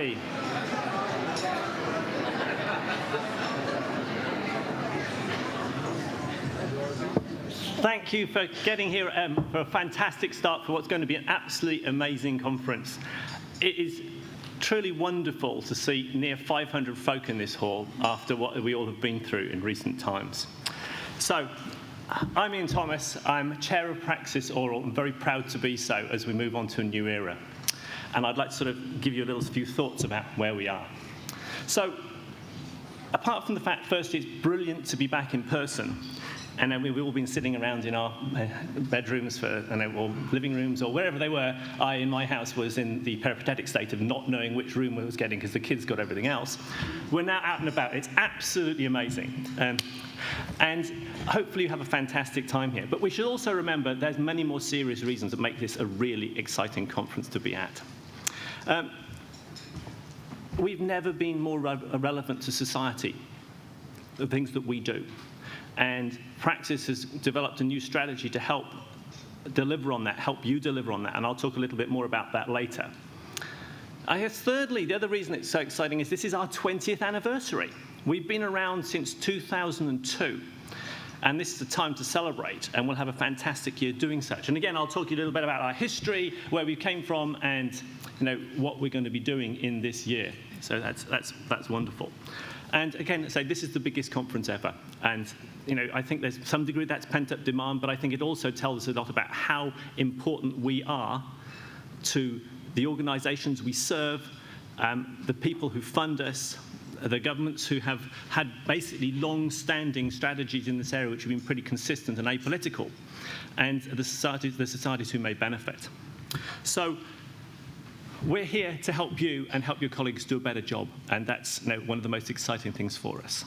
Hi. Thank you for getting here for a fantastic start for what's going to be an absolutely amazing conference. It is truly wonderful to see near 500 folk in this hall after what we all have been through in recent times. So, I'm Iain Thomas. I'm Chair of Praxis Oral and very proud to be so as we move on to a new era. And I'd like to sort of give you a little few thoughts about where we are. So, apart from the fact, firstly, it's brilliant to be back in person. And then we've all been sitting around in our bedrooms or living rooms or wherever they were. I, in my house, was in the peripatetic state of not knowing which room I was getting because the kids got everything else. We're now out and about. It's absolutely amazing. And hopefully you have a fantastic time here. But we should also remember there's many more serious reasons that make this a really exciting conference to be at. We've never been more relevant to society, the things that we do. And Praxis has developed a new strategy to help deliver on that, help you deliver on that, and I'll talk a little bit more about that later. I guess thirdly, the other reason it's so exciting is this is our 20th anniversary. We've been around since 2002, and this is the time to celebrate, and we'll have a fantastic year doing such. And again, I'll talk to you a little bit about our history, where we came from, and what we're going to be doing in this year. So that's wonderful. And again, say this is the biggest conference ever, and I think there's some degree that's pent-up demand, but I think it also tells us a lot about how important we are to the organisations we serve, the people who fund us, the governments who have had basically long-standing strategies in this area which have been pretty consistent and apolitical, and the societies who may benefit. So we're here to help you and help your colleagues do a better job, and that's one of the most exciting things for us.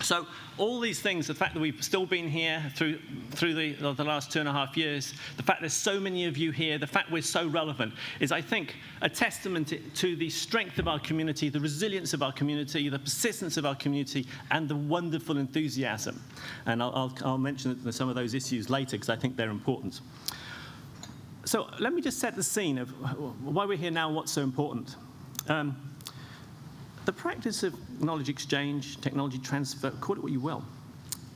So all these things, the fact that we've still been here through the last 2.5 years, the fact there's so many of you here, the fact we're so relevant is, I think, a testament to the strength of our community, the resilience of our community, the persistence of our community, and the wonderful enthusiasm. And I'll mention some of those issues later because I think they're important. So let me just set the scene of why we're here now and what's so important. The practice of knowledge exchange, technology transfer, call it what you will,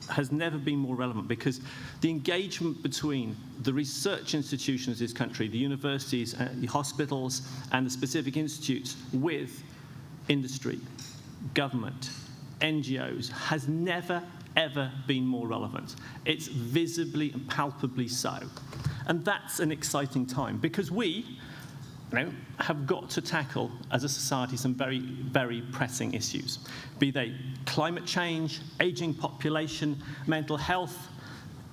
has never been more relevant because the engagement between the research institutions in this country, the universities, the hospitals, and the specific institutes with industry, government, NGOs has never, ever been more relevant. It's visibly and palpably so. And that's an exciting time because we have got to tackle, as a society, some very, very pressing issues, be they climate change, aging population, mental health,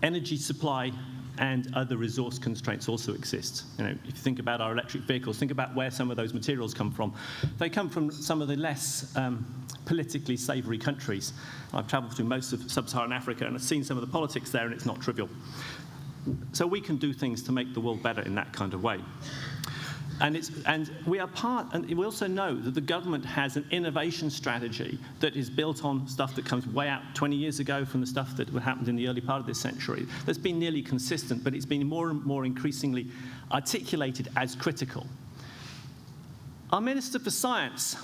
energy supply, and other resource constraints also exist. If you think about our electric vehicles, think about where some of those materials come from. They come from some of the less politically savoury countries. I've travelled through most of sub-Saharan Africa and I've seen some of the politics there, and it's not trivial. So we can do things to make the world better in that kind of way. And we also know that the government has an innovation strategy that is built on stuff that comes way out 20 years ago from the stuff that happened in the early part of this century. That's been nearly consistent, but it's been more and more increasingly articulated as critical. Our Minister for Science,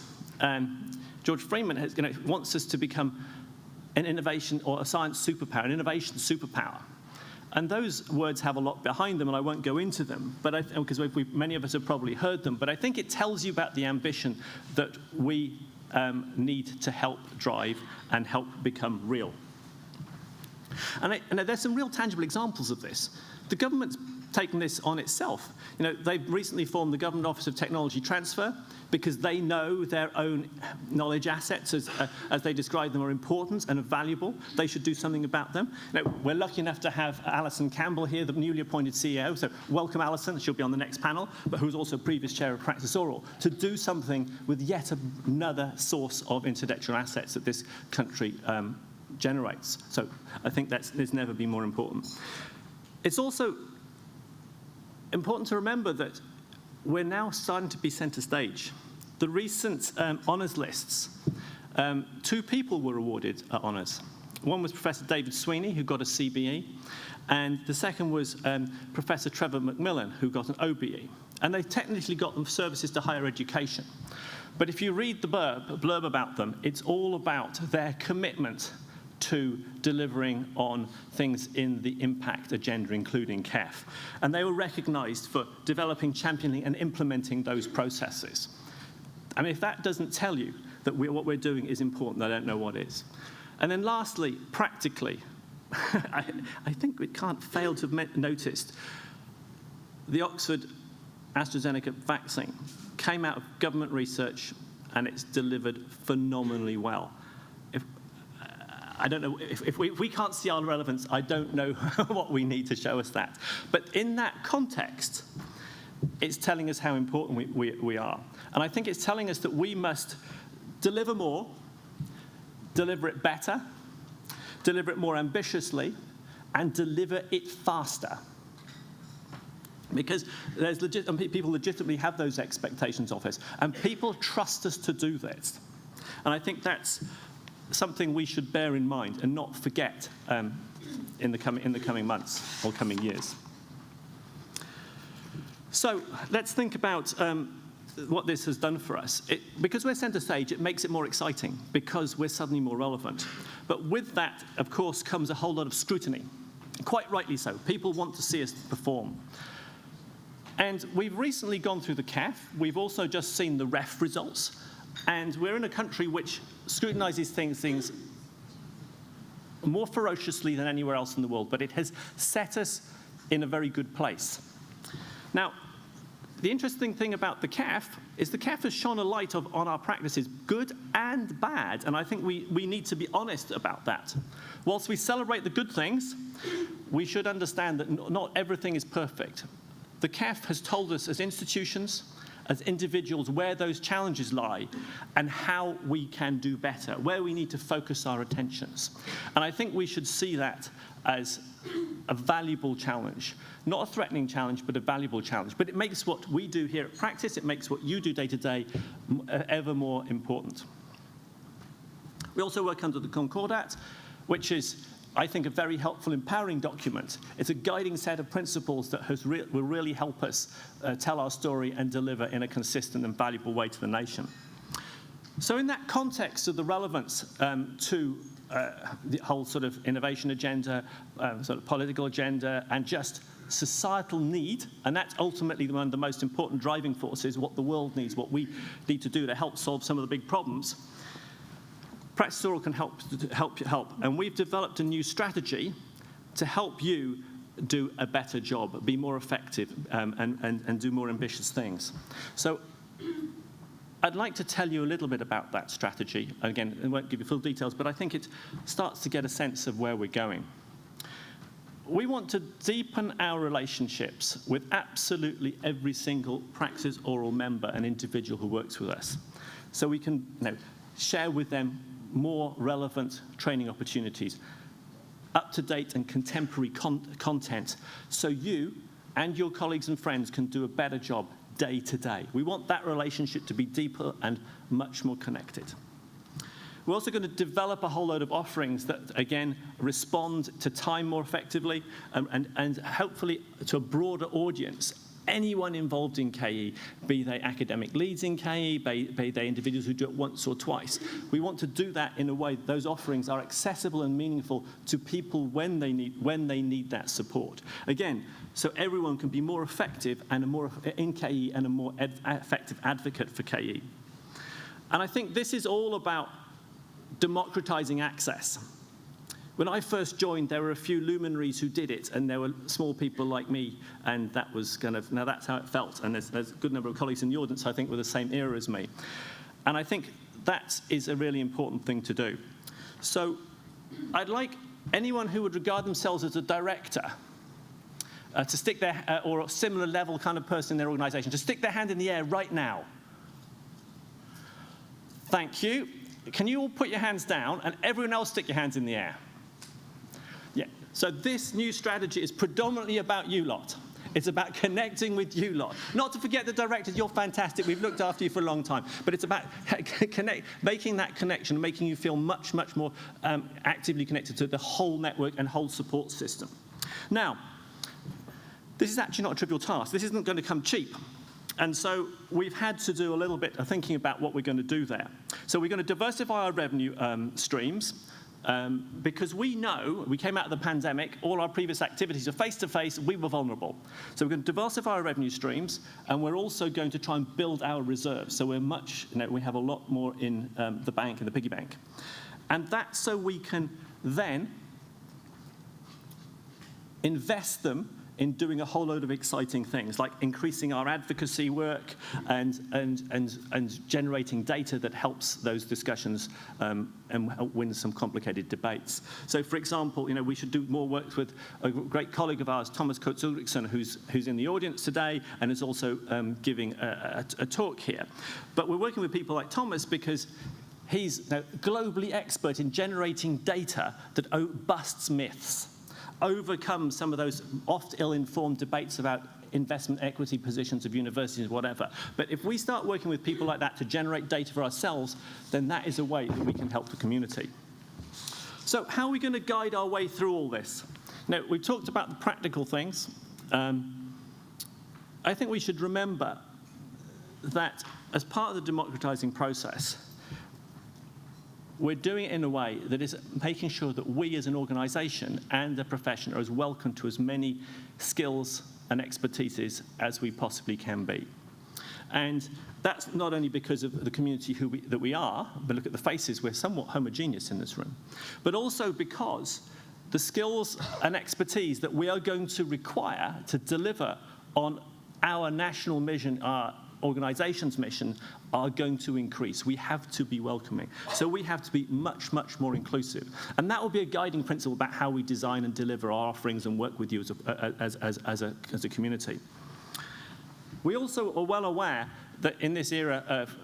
George Freeman, wants us to become an innovation or a science superpower, an innovation superpower. And those words have a lot behind them, and I won't go into them, but because many of us have probably heard them. But I think it tells you about the ambition that we need to help drive and help become real. And there's some real tangible examples of this. The government's taken this on itself. They've recently formed the Government Office of Technology Transfer because they know their own knowledge assets, as they describe them, are important and are valuable. They should do something about them. We're lucky enough to have Alison Campbell here, the newly appointed CEO. So welcome, Alison. She'll be on the next panel, but who's also previous chair of Praxis Oral, to do something with yet another source of intellectual assets that this country generates. So I think it's never been more important. It's also important to remember that we're now starting to be centre stage. The recent honours lists, 2 people were awarded honours. One was Professor David Sweeney, who got a CBE, and the second was Professor Trevor McMillan, who got an OBE. And they've technically got them services to higher education. But if you read the blurb about them, it's all about their commitment to delivering on things in the impact agenda, including CEF. And they were recognized for developing, championing, and implementing those processes. I mean, if that doesn't tell you that what we're doing is important, I don't know what is. And then lastly, practically, I think we can't fail to have noticed the Oxford AstraZeneca vaccine came out of government research and it's delivered phenomenally well. I don't know, if we can't see our relevance, I don't know what we need to show us that. But in that context, it's telling us how important we are. And I think it's telling us that we must deliver more, deliver it better, deliver it more ambitiously, and deliver it faster. Because people legitimately have those expectations of us, and people trust us to do this. And I think that's something we should bear in mind and not forget in the coming months or coming years. So let's think about what this has done for us. Because we're centre stage, it makes it more exciting because we're suddenly more relevant. But with that, of course, comes a whole lot of scrutiny. Quite rightly so. People want to see us perform. And we've recently gone through the CEF. We've also just seen the REF results. And we're in a country which scrutinises things more ferociously than anywhere else in the world, but it has set us in a very good place. Now, the interesting thing about the CEF is the CEF has shone a light on our practices, good and bad, and I think we need to be honest about that. Whilst we celebrate the good things, we should understand that not everything is perfect. The CEF has told us as institutions, as individuals, where those challenges lie and how we can do better, where we need to focus our attentions. And I think we should see that as a valuable challenge. Not a threatening challenge, but a valuable challenge. But it makes what we do here at practice, it makes what you do day to day ever more important. We also work under the Concordat, which is, I think, a very helpful, empowering document. It's a guiding set of principles that will really help us tell our story and deliver in a consistent and valuable way to the nation. So in that context of the relevance to the whole sort of innovation agenda, sort of political agenda, and just societal need, and that's ultimately one of the most important driving forces, what the world needs, what we need to do to help solve some of the big problems, Practice Oral can help. And we've developed a new strategy to help you do a better job, be more effective, and do more ambitious things. So I'd like to tell you a little bit about that strategy. Again, I won't give you full details, but I think it starts to get a sense of where we're going. We want to deepen our relationships with absolutely every single Praxis Oral member and individual who works with us. So we can share with them more relevant training opportunities, up-to-date and contemporary content, so you and your colleagues and friends can do a better job day to day. We want that relationship to be deeper and much more connected. We're also going to develop a whole load of offerings that, again, respond to time more effectively and hopefully to a broader audience. Anyone involved in KE, be they academic leads in KE, be they individuals who do it once or twice. We want to do that in a way that those offerings are accessible and meaningful to people when they need that support. Again, so everyone can be more effective and in KE and a more effective advocate for KE. And I think this is all about democratizing access. When I first joined, there were a few luminaries who did it, and there were small people like me, and that was now that's how it felt. And there's a good number of colleagues in the audience, I think, were the same era as me. And I think that is a really important thing to do. So I'd like anyone who would regard themselves as a director to stick their, or a similar level kind of person in their organization, to stick their hand in the air right now. Thank you. Can you all put your hands down, and everyone else stick your hands in the air? Yeah. So this new strategy is predominantly about you lot. It's about connecting with you lot. Not to forget the directors, you're fantastic. We've looked after you for a long time. But it's about making that connection, making you feel much, much more actively connected to the whole network and whole support system. Now, this is actually not a trivial task. This isn't going to come cheap. And so we've had to do a little bit of thinking about what we're going to do there. So we're going to diversify our revenue streams. Because we know, we came out of the pandemic, all our previous activities are face-to-face, we were vulnerable. So we're going to diversify our revenue streams, and we're also going to try and build our reserves. So we have a lot more in the bank, in the piggy bank. And that's so we can then invest them in doing a whole load of exciting things, like increasing our advocacy work and generating data that helps those discussions and help win some complicated debates. So, for example, we should do more work with a great colleague of ours, Thomas Kurtz-Ulrichsen, who's in the audience today and is also giving a talk here. But we're working with people like Thomas because he's globally expert in generating data that busts myths, overcome some of those oft ill-informed debates about investment equity positions of universities, whatever. But if we start working with people like that to generate data for ourselves, then that is a way that we can help the community. So how are we going to guide our way through all this? Now, we've talked about the practical things. I think we should remember that as part of the democratizing process, we're doing it in a way that is making sure that we as an organization and the profession are as welcome to as many skills and expertises as we possibly can be. And that's not only because of the community that we are, but look at the faces, we're somewhat homogeneous in this room, but also because the skills and expertise that we are going to require to deliver on our national mission, our organization's mission, are going to increase. We have to be welcoming. So we have to be much, much more inclusive. And that will be a guiding principle about how we design and deliver our offerings and work with you as a community. We also are well aware that in this era of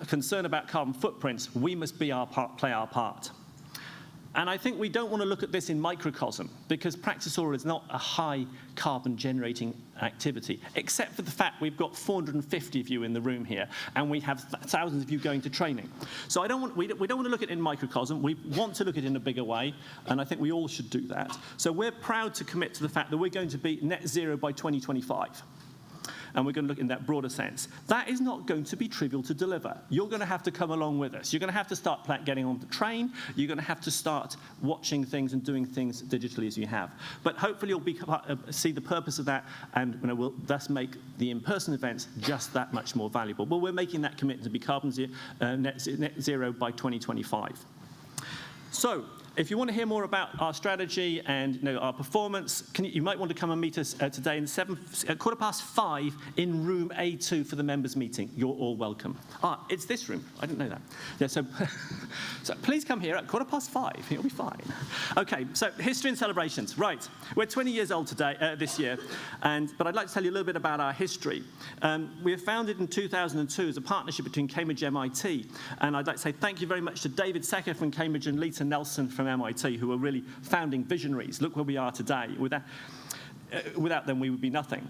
concern about carbon footprints, we must play our part. And I think we don't want to look at this in microcosm, because practice oral is not a high carbon generating activity, except for the fact we've got 450 of you in the room here, and we have thousands of you going to training. So we don't want to look at it in microcosm. We want to look at it in a bigger way, and I think we all should do that. So we're proud to commit to the fact that we're going to be net zero by 2025. And we're going to look in that broader sense. That is not going to be trivial to deliver. You're going to have to come along with us. You're going to have to start getting on the train. You're going to have to start watching things and doing things digitally as you have. But hopefully you'll see the purpose of that, and we'll thus make the in-person events just that much more valuable. Well, we're making that commitment to be net zero by 2025. So, if you want to hear more about our strategy and our performance, you might want to come and meet us today at 5:15 in room A2 for the members' meeting. You're all welcome. It's this room. I didn't know that. Yeah, so please come here at 5:15. It'll be fine. Okay, so history and celebrations. Right, we're 20 years old today, this year, but I'd like to tell you a little bit about our history. We were founded in 2002 as a partnership between Cambridge and MIT, and I'd like to say thank you very much to David Secker from Cambridge and Lita Nelson from MIT, who are really founding visionaries. Look where we are today. Without them, we would be nothing.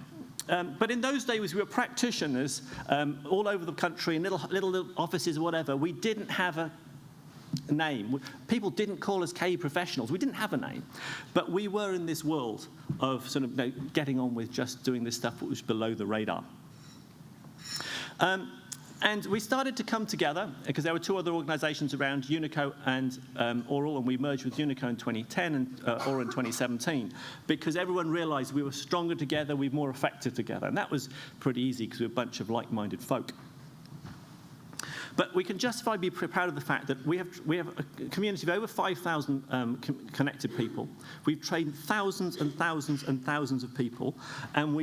But in those days, we were practitioners all over the country in little offices or whatever. We didn't have a name. People didn't call us K professionals. We didn't have a name. But we were in this world of sort of getting on with just doing this stuff that was below the radar. And we started to come together because there were two other organizations around, Unico and Oral, and we merged with Unico in 2010 and Oral in 2017, because everyone realized we were stronger together, we were more effective together. And that was pretty easy because we were a bunch of like-minded folk. But we can justifiably be proud of the fact that we have a community of over 5,000 connected people. We've trained thousands and thousands and thousands of people, and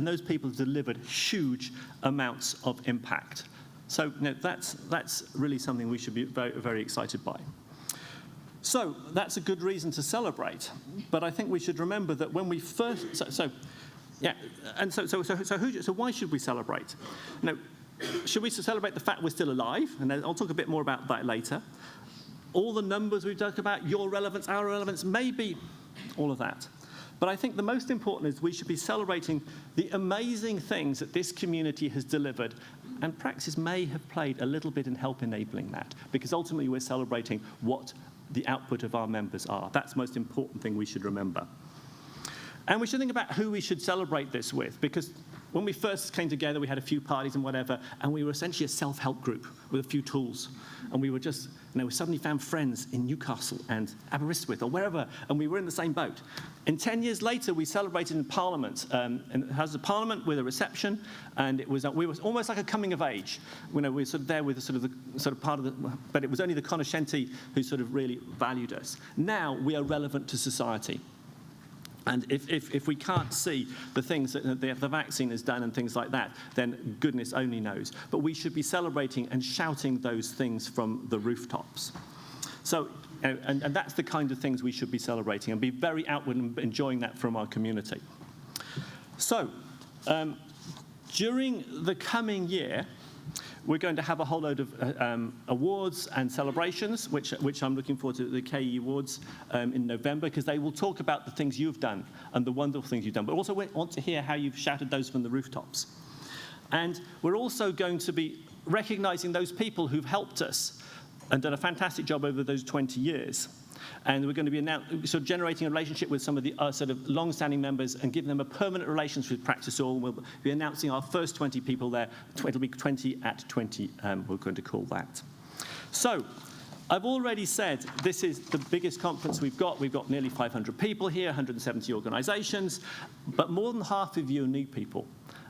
those people have delivered huge amounts of impact. So that's really something we should be very, very excited by. So that's a good reason to celebrate. But I think we should remember that when we first so why should we celebrate? Should we celebrate the fact we're still alive? And I'll talk a bit more about that later. All the numbers we've talked about, your relevance, our relevance, maybe all of that. But I think the most important is we should be celebrating the amazing things that this community has delivered, and Praxis may have played a little bit in help enabling that, because ultimately we're celebrating what the output of our members are. That's the most important thing we should remember. And we should think about who we should celebrate this with, because when we first came together, we had a few parties and whatever, and we were essentially a self-help group with a few tools. And we were just, we suddenly found friends in Newcastle and Aberystwyth or wherever, and we were in the same boat. And 10 years later, we celebrated in Parliament, in the House of Parliament with a reception, and we were almost like a coming of age. We were sort of there with the sort of part of the, but it was only the Conoscenti who sort of really valued us. Now we are relevant to society. And if we can't see the things that the vaccine has done and things like that, then goodness only knows. But we should be celebrating and shouting those things from the rooftops. So, and that's the kind of things we should be celebrating and be very outward and enjoying that from our community. So, during the coming year, we're going to have a whole load of awards and celebrations, which I'm looking forward to, the KE Awards in November, because they will talk about the things you've done and the wonderful things you've done, but also we want to hear how you've shouted those from the rooftops. And we're also going to be recognizing those people who've helped us and done a fantastic job over those 20 years. And we're going to be sort of generating a relationship with some of the sort of long-standing members and giving them a permanent relationship with Practice All. We'll be announcing our first 20 people there. It'll be 20 at 20, we're going to call that. So, I've already said this is the biggest conference we've got. We've got nearly 500 people here, 170 organisations, but more than half of you are new people.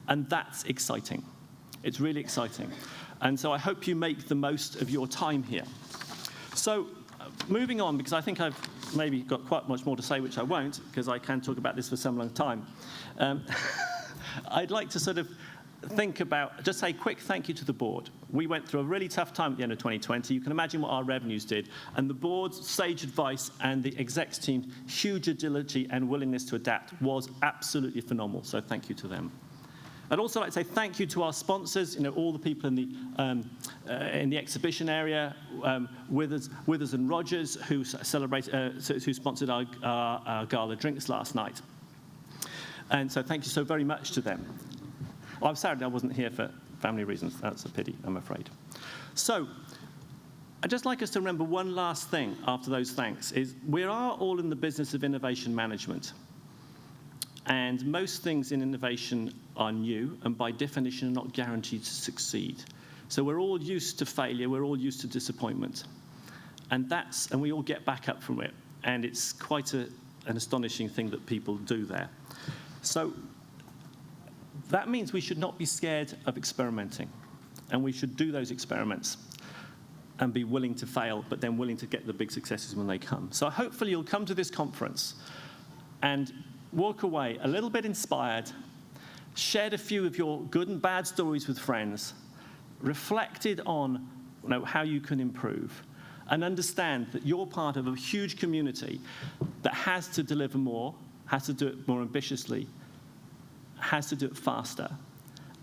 And that's exciting. It's really exciting. And so I hope you make the most of your time here. So, moving on, because I think I've maybe got quite much more to say, which I won't, because I can talk about this for some long time. I'd like to sort of just say a quick thank you to the board. We went through a really tough time at the end of 2020. You can imagine what our revenues did. And the board's sage advice and the execs team's huge agility and willingness to adapt was absolutely phenomenal. So thank you to them. I'd also like to say thank you to our sponsors, all the people in the exhibition area, Withers and Rogers, who sponsored our gala drinks last night. And so thank you so very much to them. Oh, I'm sorry I wasn't here for family reasons. That's a pity, I'm afraid. So I'd just like us to remember one last thing after those thanks, is we are all in the business of innovation management. And most things in innovation are new and by definition are not guaranteed to succeed. So we're all used to failure, we're all used to disappointment. And we all get back up from it. And it's quite an astonishing thing that people do there. So that means we should not be scared of experimenting. And we should do those experiments and be willing to fail, but then willing to get the big successes when they come. So hopefully you'll come to this conference and walk away a little bit inspired, shared a few of your good and bad stories with friends, reflected on how you can improve, and understand that you're part of a huge community that has to deliver more, has to do it more ambitiously, has to do it faster,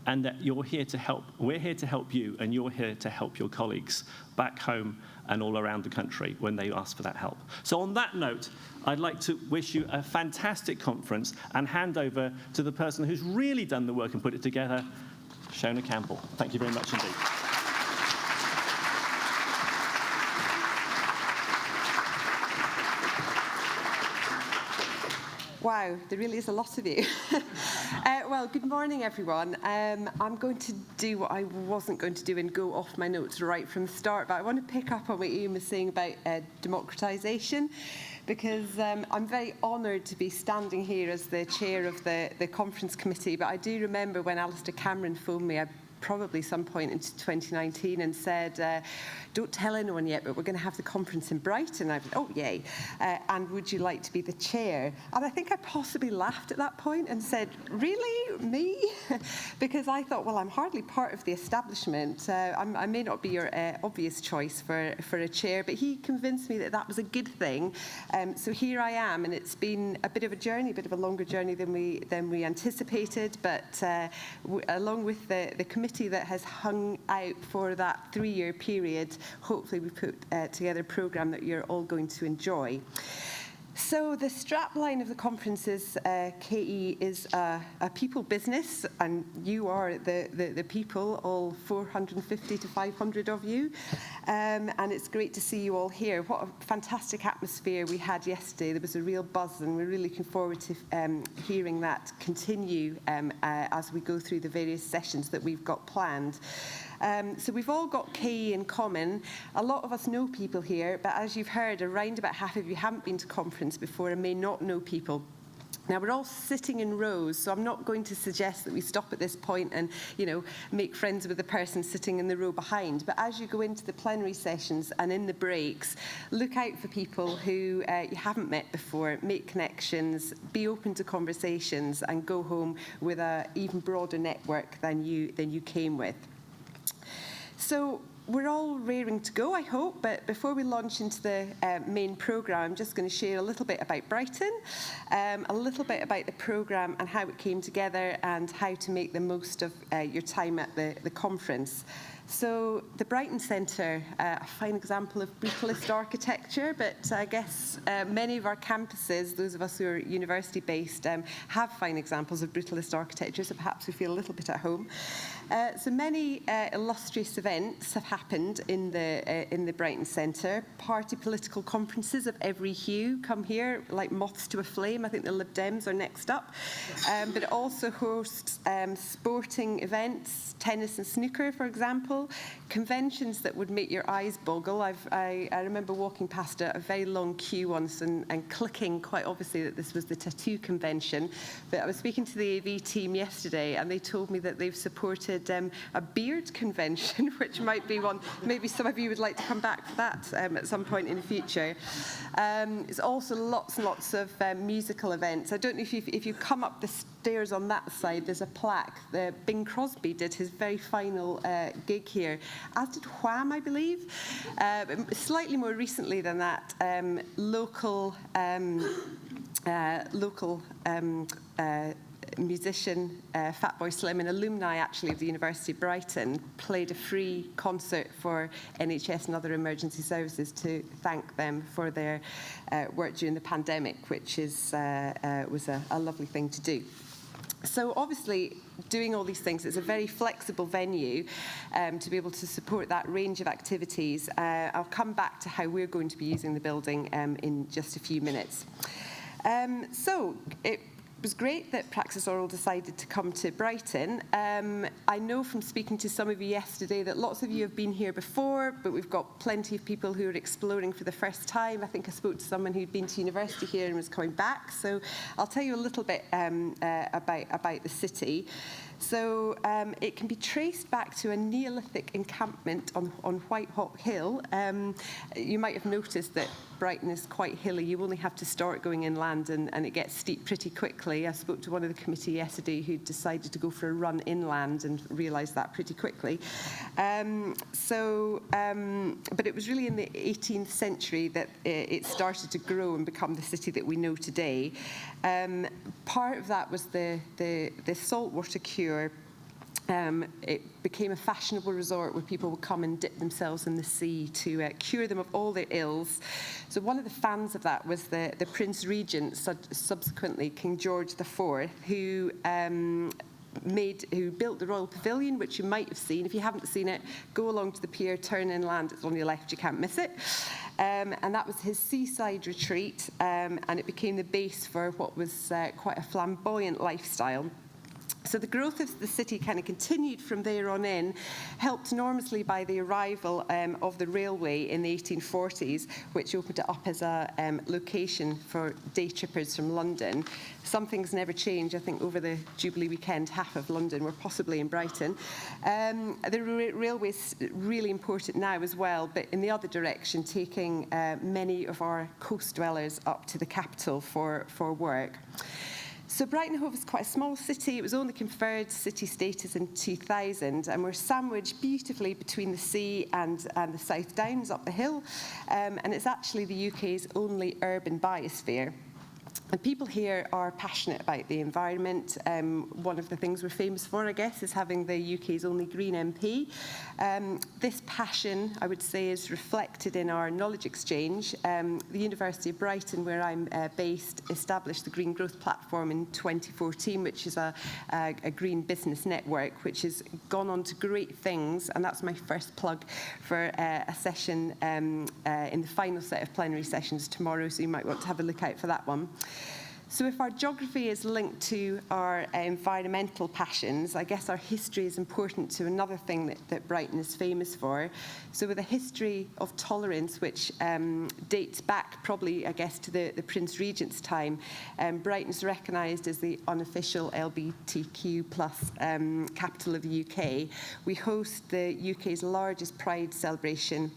and that you're here to help. We're here to help you, and you're here to help your colleagues back home and all around the country when they ask for that help. So on that note, I'd like to wish you a fantastic conference and hand over to the person who's really done the work and put it together, Shona Campbell. Thank you very much indeed. Wow, there really is a lot of you. Well, good morning, everyone. I'm going to do what I wasn't going to do and go off my notes right from the start, but I want to pick up on what Iain was saying about democratisation, because I'm very honoured to be standing here as the chair of the conference committee, but I do remember when Alistair Cameron phoned me, probably some point into 2019, and said, don't tell anyone yet, but we're going to have the conference in Brighton. I went, oh, yay. And would you like to be the chair? And I think I possibly laughed at that point and said, really? Me? Because I thought, well, I'm hardly part of the establishment. I may not be your obvious choice for a chair, but he convinced me that that was a good thing. So here I am, and it's been a bit of a journey, a bit of a longer journey than we anticipated, but along with the committee that has hung out for that 3-year period, hopefully we put together a programme that you're all going to enjoy. So the strapline of the conference is KE is a people business, and you are the people, all 450 to 500 of you. And it's great to see you all here. What a fantastic atmosphere we had yesterday. There was a real buzz, and we're really looking forward to hearing that continue as we go through the various sessions that we've got planned. So we've all got KE in common. A lot of us know people here, but as you've heard, around about half of you haven't been to conference before and may not know people. Now, we're all sitting in rows, so I'm not going to suggest that we stop at this point and, make friends with the person sitting in the row behind. But as you go into the plenary sessions and in the breaks, look out for people who you haven't met before, make connections, be open to conversations, and go home with an even broader network than you came with. So we're all raring to go, I hope, but before we launch into the main programme, I'm just going to share a little bit about Brighton, a little bit about the programme and how it came together and how to make the most of your time at the conference. So the Brighton Centre, a fine example of brutalist architecture, but I guess many of our campuses, those of us who are university-based, have fine examples of brutalist architecture, so perhaps we feel a little bit at home. So many illustrious events have happened in the Brighton Centre. Party political conferences of every hue come here, like moths to a flame. I think the Lib Dems are next up. But it also hosts sporting events, tennis and snooker, for example, conventions that would make your eyes boggle. I remember walking past a very long queue once and clicking quite obviously that this was the tattoo convention. But I was speaking to the AV team yesterday, and they told me that they've supported a beard convention, which might be one. Maybe some of you would like to come back for that at some point in the future. There's also lots and lots of musical events. I don't know if you come up the stairs on that side, there's a plaque. Bing Crosby did his very final gig here, as did Wham, I believe. But slightly more recently than that, local musician Fatboy Slim, an alumni actually of the University of Brighton, played a free concert for NHS and other emergency services to thank them for their work during the pandemic, which was a lovely thing to do. So obviously, doing all these things, it's a very flexible venue to be able to support that range of activities. I'll come back to how we're going to be using the building in just a few minutes. So it was great that Praxis Oral decided to come to Brighton. I know from speaking to some of you yesterday that lots of you have been here before, but we've got plenty of people who are exploring for the first time. I think I spoke to someone who'd been to university here and was coming back. So I'll tell you a little bit about the city. So it can be traced back to a Neolithic encampment on White Hawk Hill. You might have noticed that Brighton is quite hilly. You only have to start going inland and it gets steep pretty quickly. I spoke to one of the committee yesterday who decided to go for a run inland and realised that pretty quickly. But it was really in the 18th century that it started to grow and become the city that we know today. Part of that was the saltwater cure. It became a fashionable resort where people would come and dip themselves in the sea to cure them of all their ills. So one of the fans of that was the Prince Regent, subsequently King George IV, who built the Royal Pavilion, which you might have seen. If you haven't seen it, go along to the pier, turn inland, it's on your left, you can't miss it. And that was his seaside retreat, and it became the base for what was quite a flamboyant lifestyle. So the growth of the city kind of continued from there on in, helped enormously by the arrival of the railway in the 1840s, which opened it up as a location for day trippers from London. Some things never change. I think over the Jubilee weekend, half of London were possibly in Brighton. The railway is really important now as well, but in the other direction, taking many of our coast dwellers up to the capital for work. So Brighton Hove is quite a small city. It was only conferred city status in 2000, and we're sandwiched beautifully between the sea and the South Downs up the hill. And it's actually the UK's only urban biosphere. The people here are passionate about the environment. One of the things we're famous for, I guess, is having the UK's only Green MP. This passion, I would say, is reflected in our knowledge exchange. The University of Brighton, where I'm based, established the Green Growth Platform in 2014, which is a green business network, which has gone on to great things. And that's my first plug for a session in the final set of plenary sessions tomorrow, so you might want to have a look out for that one. So if our geography is linked to our environmental passions, I guess our history is important to another thing that Brighton is famous for. So with a history of tolerance, which dates back probably, I guess, to the Prince Regent's time, Brighton's recognised as the unofficial LGBTQ plus capital of the UK. We host the UK's largest Pride celebration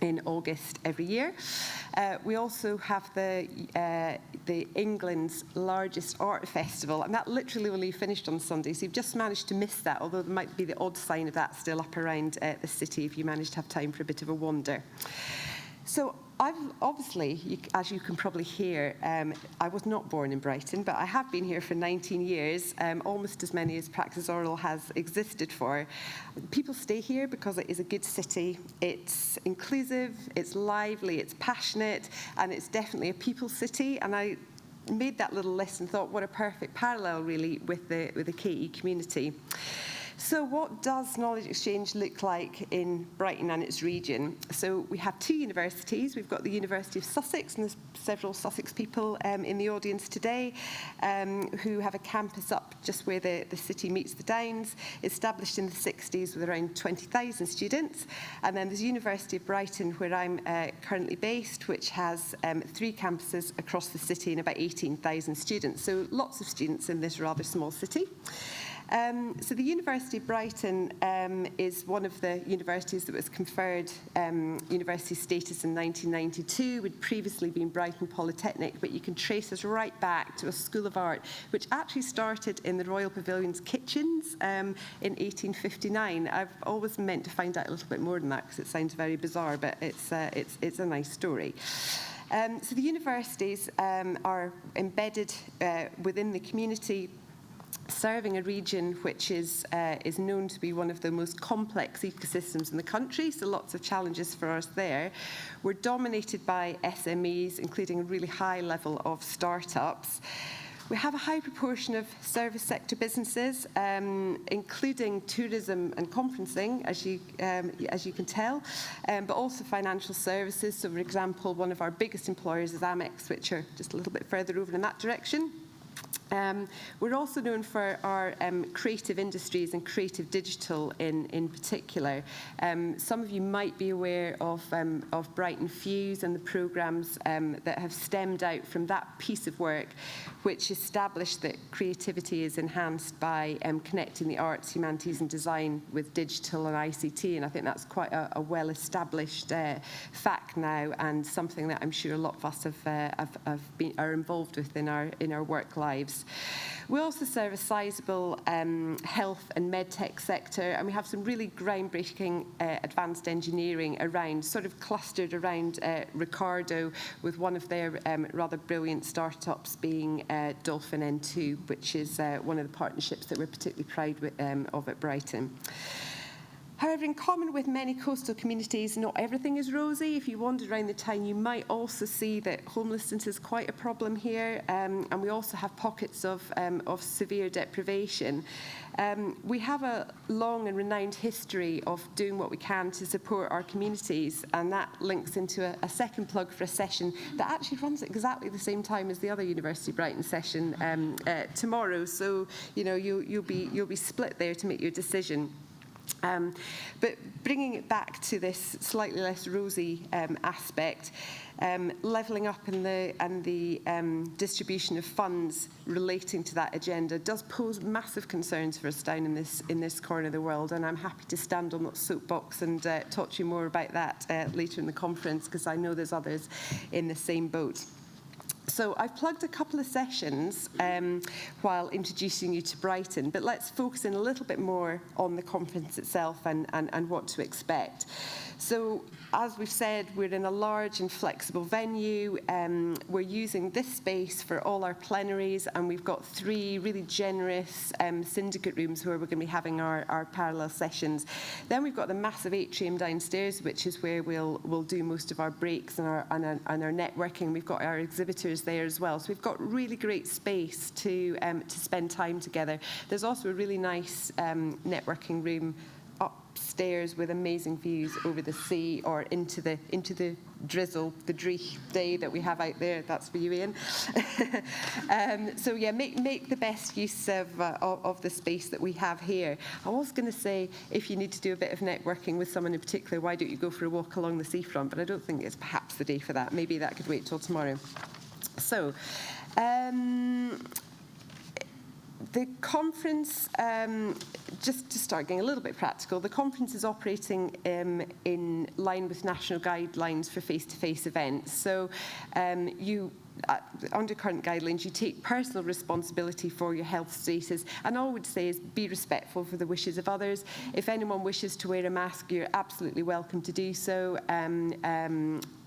in August every year. We also have the England's largest art festival, and that literally only finished on Sunday, so you've just managed to miss that, although there might be the odd sign of that still up around the city if you manage to have time for a bit of a wander. So I've obviously, as you can probably hear, I was not born in Brighton, but I have been here for 19 years, almost as many as Praxis Oral has existed for. People stay here because it is a good city. It's inclusive, it's lively, it's passionate, and it's definitely a people city. And I made that little list and thought, what a perfect parallel, really, with the KE community. So what does knowledge exchange look like in Brighton and its region? So we have two universities. We've got the University of Sussex, and there's several Sussex people in the audience today who have a campus up just where the city meets the Downs, established in the 60s with around 20,000 students. And then there's the University of Brighton, where I'm currently based, which has 3 campuses across the city and about 18,000 students. So lots of students in this rather small city. So the University of Brighton is one of the universities that was conferred university status in 1992. We'd previously been Brighton Polytechnic, but you can trace us right back to a School of Art, which actually started in the Royal Pavilion's kitchens in 1859. I've always meant to find out a little bit more than that because it sounds very bizarre, but it's a nice story. So the universities are embedded within the community, serving a region which is known to be one of the most complex ecosystems in the country, so lots of challenges for us there. We're dominated by SMEs, including a really high level of startups. We have a high proportion of service sector businesses, including tourism and conferencing, as you can tell, but also financial services. So, for example, one of our biggest employers is Amex, which are just a little bit further over in that direction. We're also known for our creative industries and creative digital in particular. Some of you might be aware of Brighton Fuse and the programmes that have stemmed out from that piece of work, which established that creativity is enhanced by connecting the arts, humanities and design with digital and ICT, and I think that's quite a well-established fact now, and something that I'm sure a lot of us are involved with in our work lives. We also serve a sizable health and medtech sector, and we have some really groundbreaking advanced engineering around, sort of clustered around Ricardo, with one of their rather brilliant startups being Dolphin N2, which is one of the partnerships that we're particularly proud of at Brighton. However, in common with many coastal communities, not everything is rosy. If you wander around the town, you might also see that homelessness is quite a problem here, and we also have pockets of severe deprivation. We have a long and renowned history of doing what we can to support our communities, and that links into a second plug for a session that actually runs at exactly the same time as the other University of Brighton session tomorrow. So, you know, you'll be split there to make your decision. But bringing it back to this slightly less rosy aspect, levelling up and the distribution of funds relating to that agenda does pose massive concerns for us down in this corner of the world, and I'm happy to stand on that soapbox and talk to you more about that later in the conference, because I know there's others in the same boat. So I've plugged a couple of sessions while introducing you to Brighton, but let's focus in a little bit more on the conference itself and what to expect. So, as we've said, we're in a large and flexible venue. We're using this space for all our plenaries, and we've got 3 really generous syndicate rooms where we're going to be having our parallel sessions. Then we've got the massive atrium downstairs, which is where we'll do most of our breaks and our networking. We've got our exhibitors there as well. So we've got really great space to spend time together. There's also a really nice networking room upstairs with amazing views over the sea or into the drizzle, the dreich day that we have out there. That's for you, Iain. So yeah, make the best use of the space that we have here. I was going to say, if you need to do a bit of networking with someone in particular, why don't you go for a walk along the seafront? But I don't think it's perhaps the day for that. Maybe that could wait till tomorrow. So, the conference, just to start getting a little bit practical, the conference is operating in line with national guidelines for face-to-face events. So under current guidelines, you take personal responsibility for your health status, and all I would say is be respectful for the wishes of others. If anyone wishes to wear a mask, you're absolutely welcome to do so.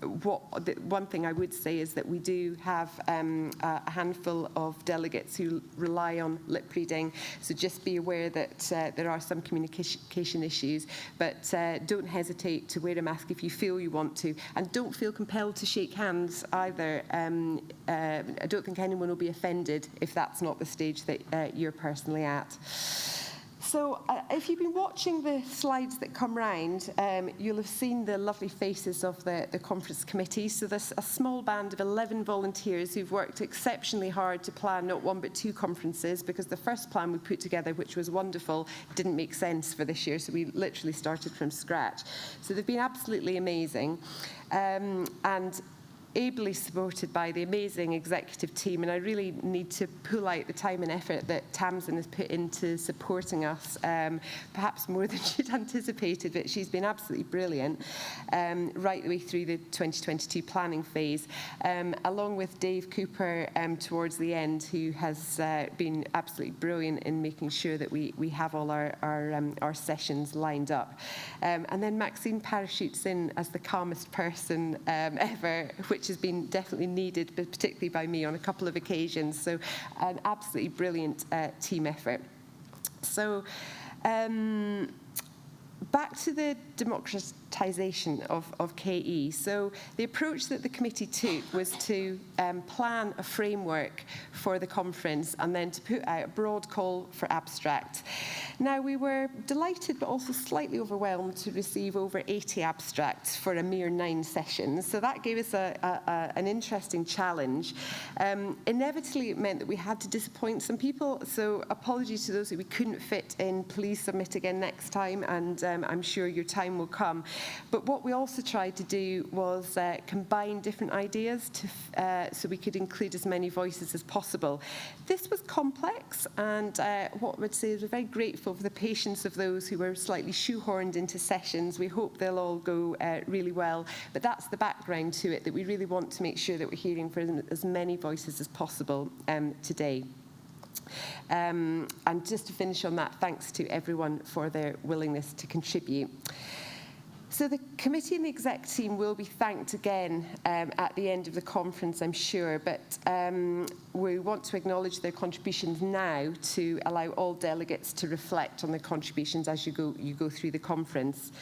One thing I would say is that we do have a handful of delegates who rely on lip reading, so just be aware that there are some communication issues, but don't hesitate to wear a mask if you feel you want to, and don't feel compelled to shake hands either. I don't think anyone will be offended if that's not the stage that you're personally at. So if you've been watching the slides that come round, you'll have seen the lovely faces of the conference committee. So there's a small band of 11 volunteers who've worked exceptionally hard to plan not 1 but 2 conferences, because the first plan we put together, which was wonderful, didn't make sense for this year. So we literally started from scratch. So they've been absolutely amazing. And ably supported by the amazing executive team, and I really need to pull out the time and effort that Tamsin has put into supporting us, perhaps more than she'd anticipated, but she's been absolutely brilliant right the way through the 2022 planning phase, along with Dave Cooper towards the end, who has been absolutely brilliant in making sure that we have all our sessions lined up. And then Maxine parachutes in as the calmest person ever, which has been definitely needed, but particularly by me on a couple of occasions. So an absolutely brilliant team effort. So back to the democratisation of KE. So the approach that the committee took was to plan a framework for the conference and then to put out a broad call for abstract. Now, we were delighted but also slightly overwhelmed to receive over 80 abstracts for a mere 9 sessions. So that gave us an interesting challenge. Inevitably, it meant that we had to disappoint some people. So apologies to those that we couldn't fit in. Please submit again next time, and I'm sure your time will come. But what we also tried to do was combine different ideas so we could include as many voices as possible. This was complex, and what I would say is we're very grateful for the patience of those who were slightly shoehorned into sessions. We hope they'll all go really well, but that's the background to it, that we really want to make sure that we're hearing from as many voices as possible today. And just to finish on that, thanks to everyone for their willingness to contribute. So the committee and the exec team will be thanked again at the end of the conference, I'm sure, but we want to acknowledge their contributions now to allow all delegates to reflect on their contributions as you go through the conference.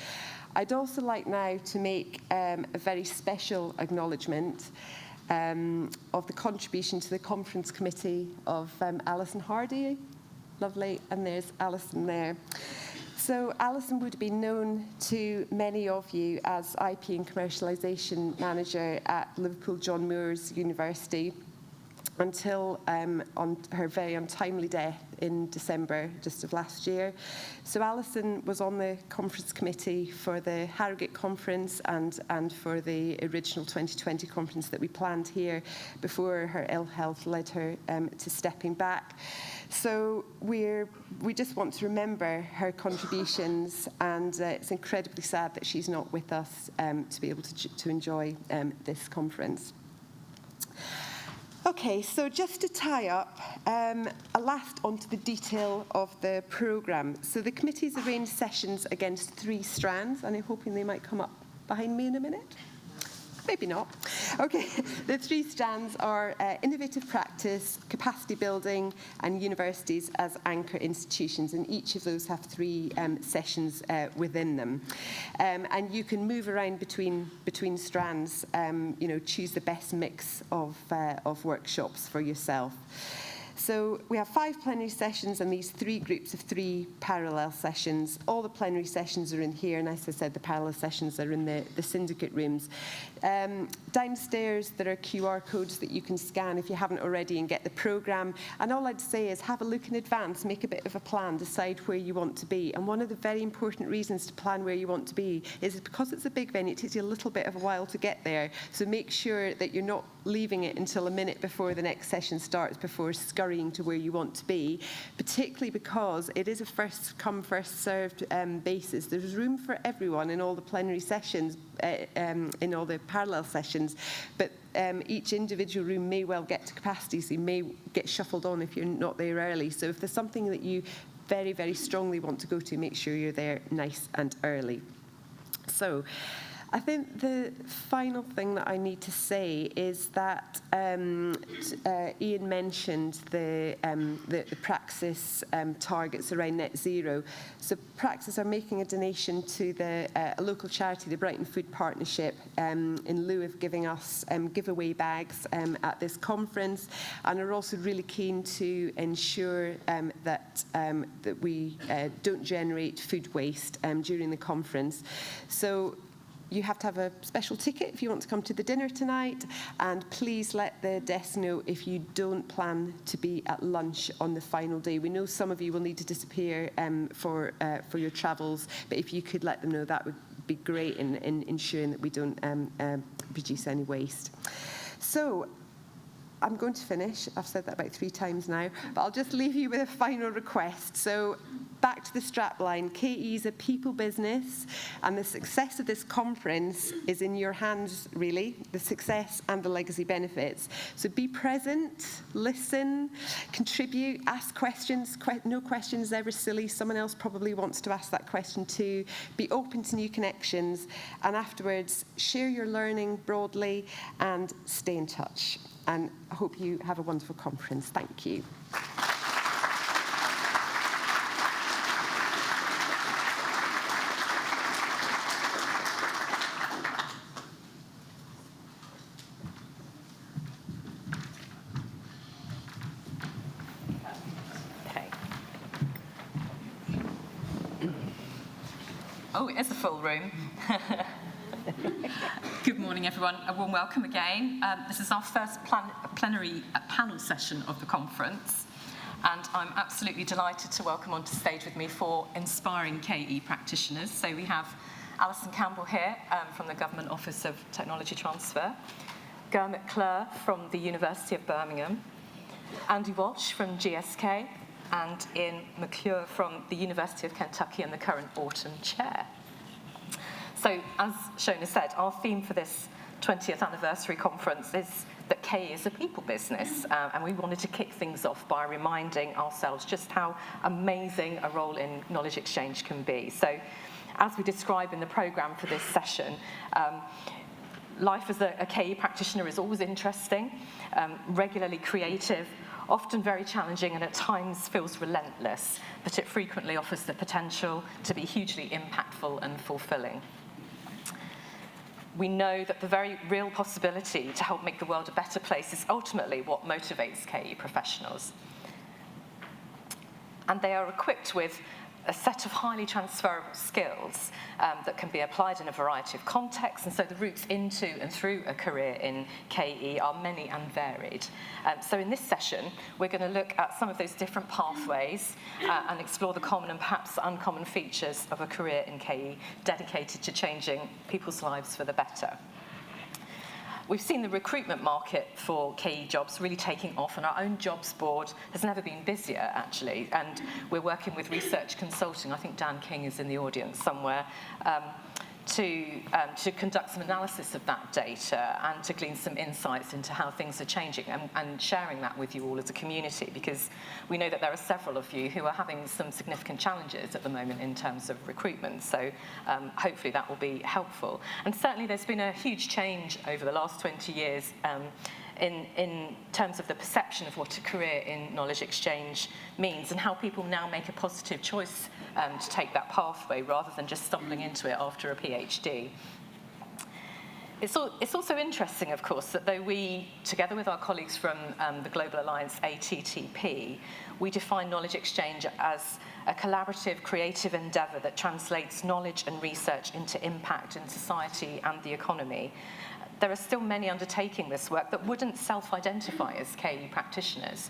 I'd also like now to make a very special acknowledgement of the contribution to the conference committee of Alison Hardy. Lovely, and there's Alison there. So Alison would be known to many of you as IP and Commercialisation Manager at Liverpool John Moores University until on her very untimely death in December just of last year. So Alison was on the conference committee for the Harrogate conference and for the original 2020 conference that we planned here before her ill health led her to stepping back. So we just want to remember her contributions, and it's incredibly sad that she's not with us to be able to enjoy this conference. Okay, so just to tie up, a last onto the detail of the programme. So the committee's arranged sessions against 3 strands, and I'm hoping they might come up behind me in a minute. Maybe not. Okay, the 3 strands are innovative practice, capacity building, and universities as anchor institutions, and each of those have 3 sessions within them. And you can move around between strands, choose the best mix of workshops for yourself. So we have 5 plenary sessions and these 3 groups of 3 parallel sessions. All the plenary sessions are in here, and as I said, the parallel sessions are in the syndicate rooms. Downstairs, there are QR codes that you can scan if you haven't already and get the programme. And all I'd say is have a look in advance, make a bit of a plan, decide where you want to be. And one of the very important reasons to plan where you want to be is because it's a big venue, it takes you a little bit of a while to get there. So make sure that you're not leaving it until a minute before the next session starts, before scurrying to where you want to be, particularly because it is a first come, first served basis. There's room for everyone in all the plenary sessions, in all the parallel sessions, but each individual room may well get to capacity, so you may get shuffled on if you're not there early. So if there's something that you very, very strongly want to go to, make sure you're there nice and early. So I think the final thing that I need to say is that Iain mentioned the Praxis targets around net zero. So Praxis are making a donation to a local charity, the Brighton Food Partnership, in lieu of giving us giveaway bags at this conference, and are also really keen to ensure that we don't generate food waste during the conference. So you have to have a special ticket if you want to come to the dinner tonight, and please let the desk know if you don't plan to be at lunch on the final day. We know some of you will need to disappear for your travels, but if you could let them know, that would be great in ensuring that we don't produce any waste. So I'm going to finish. I've said that about 3 times now, but I'll just leave you with a final request. So back to the strapline. KE is a people business, and the success of this conference is in your hands, really, the success and the legacy benefits. So be present, listen, contribute, ask questions. No question is ever silly. Someone else probably wants to ask that question too. Be open to new connections, and afterwards, share your learning broadly and stay in touch. And I hope you have a wonderful conference. Thank you. Okay. Oh, it is a full room. Good morning, everyone. A warm welcome again. This is our first plenary panel session of the conference, and I'm absolutely delighted to welcome onto stage with me 4 inspiring KE practitioners. So we have Alison Campbell here from the Government Office of Technology Transfer, Gurmit Clure from the University of Birmingham, Andy Walsh from GSK, and Iain McClure from the University of Kentucky and the current Orton Chair. So, as Shona said, our theme for this 20th anniversary conference is that KE is a people business, and we wanted to kick things off by reminding ourselves just how amazing a role in knowledge exchange can be. So, as we describe in the programme for this session, life as a KE practitioner is always interesting, regularly creative, often very challenging, and at times feels relentless, but it frequently offers the potential to be hugely impactful and fulfilling. We know that the very real possibility to help make the world a better place is ultimately what motivates KE professionals. And they are equipped with a set of highly transferable skills that can be applied in a variety of contexts, and so the routes into and through a career in KE are many and varied. So in this session, we're going to look at some of those different pathways and explore the common and perhaps uncommon features of a career in KE dedicated to changing people's lives for the better. We've seen the recruitment market for KE jobs really taking off, and our own jobs board has never been busier, actually, and we're working with research consulting. I think Dan King is in the audience somewhere, to conduct some analysis of that data and to glean some insights into how things are changing and sharing that with you all as a community, because we know that there are several of you who are having some significant challenges at the moment in terms of recruitment. So hopefully that will be helpful. And certainly there's been a huge change over the last 20 years in terms of the perception of what a career in knowledge exchange means and how people now make a positive choice to take that pathway rather than just stumbling into it after a PhD. It's also interesting, of course, that though we, together with our colleagues from the Global Alliance ATTP, we define knowledge exchange as a collaborative, creative endeavour that translates knowledge and research into impact in society and the economy. There are still many undertaking this work that wouldn't self-identify as KE practitioners.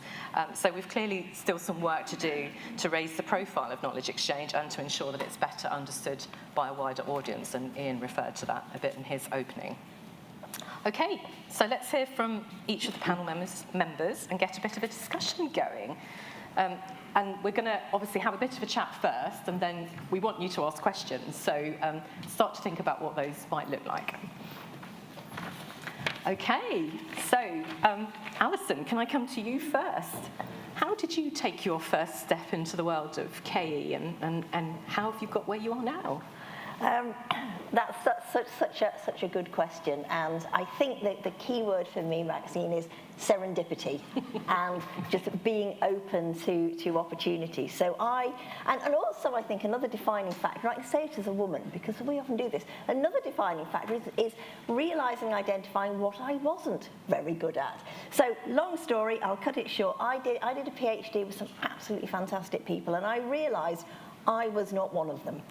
So we've clearly still some work to do to raise the profile of knowledge exchange and to ensure that it's better understood by a wider audience, and Iain referred to that a bit in his opening. Okay, so let's hear from each of the panel members and get a bit of a discussion going. And we're going to obviously have a bit of a chat first, and then we want you to ask questions. So start to think about what those might look like. Okay, so Alison, can I come to you first? How did you take your first step into the world of KE, and how have you got where you are now? That's such a good question, and I think that the key word for me, Maxine, is serendipity and just being open to opportunities. So and also I think another defining factor, I can say it as a woman because we often do this, another defining factor is realising and identifying what I wasn't very good at. So long story, I'll cut it short. I did a PhD with some absolutely fantastic people, and I realised I was not one of them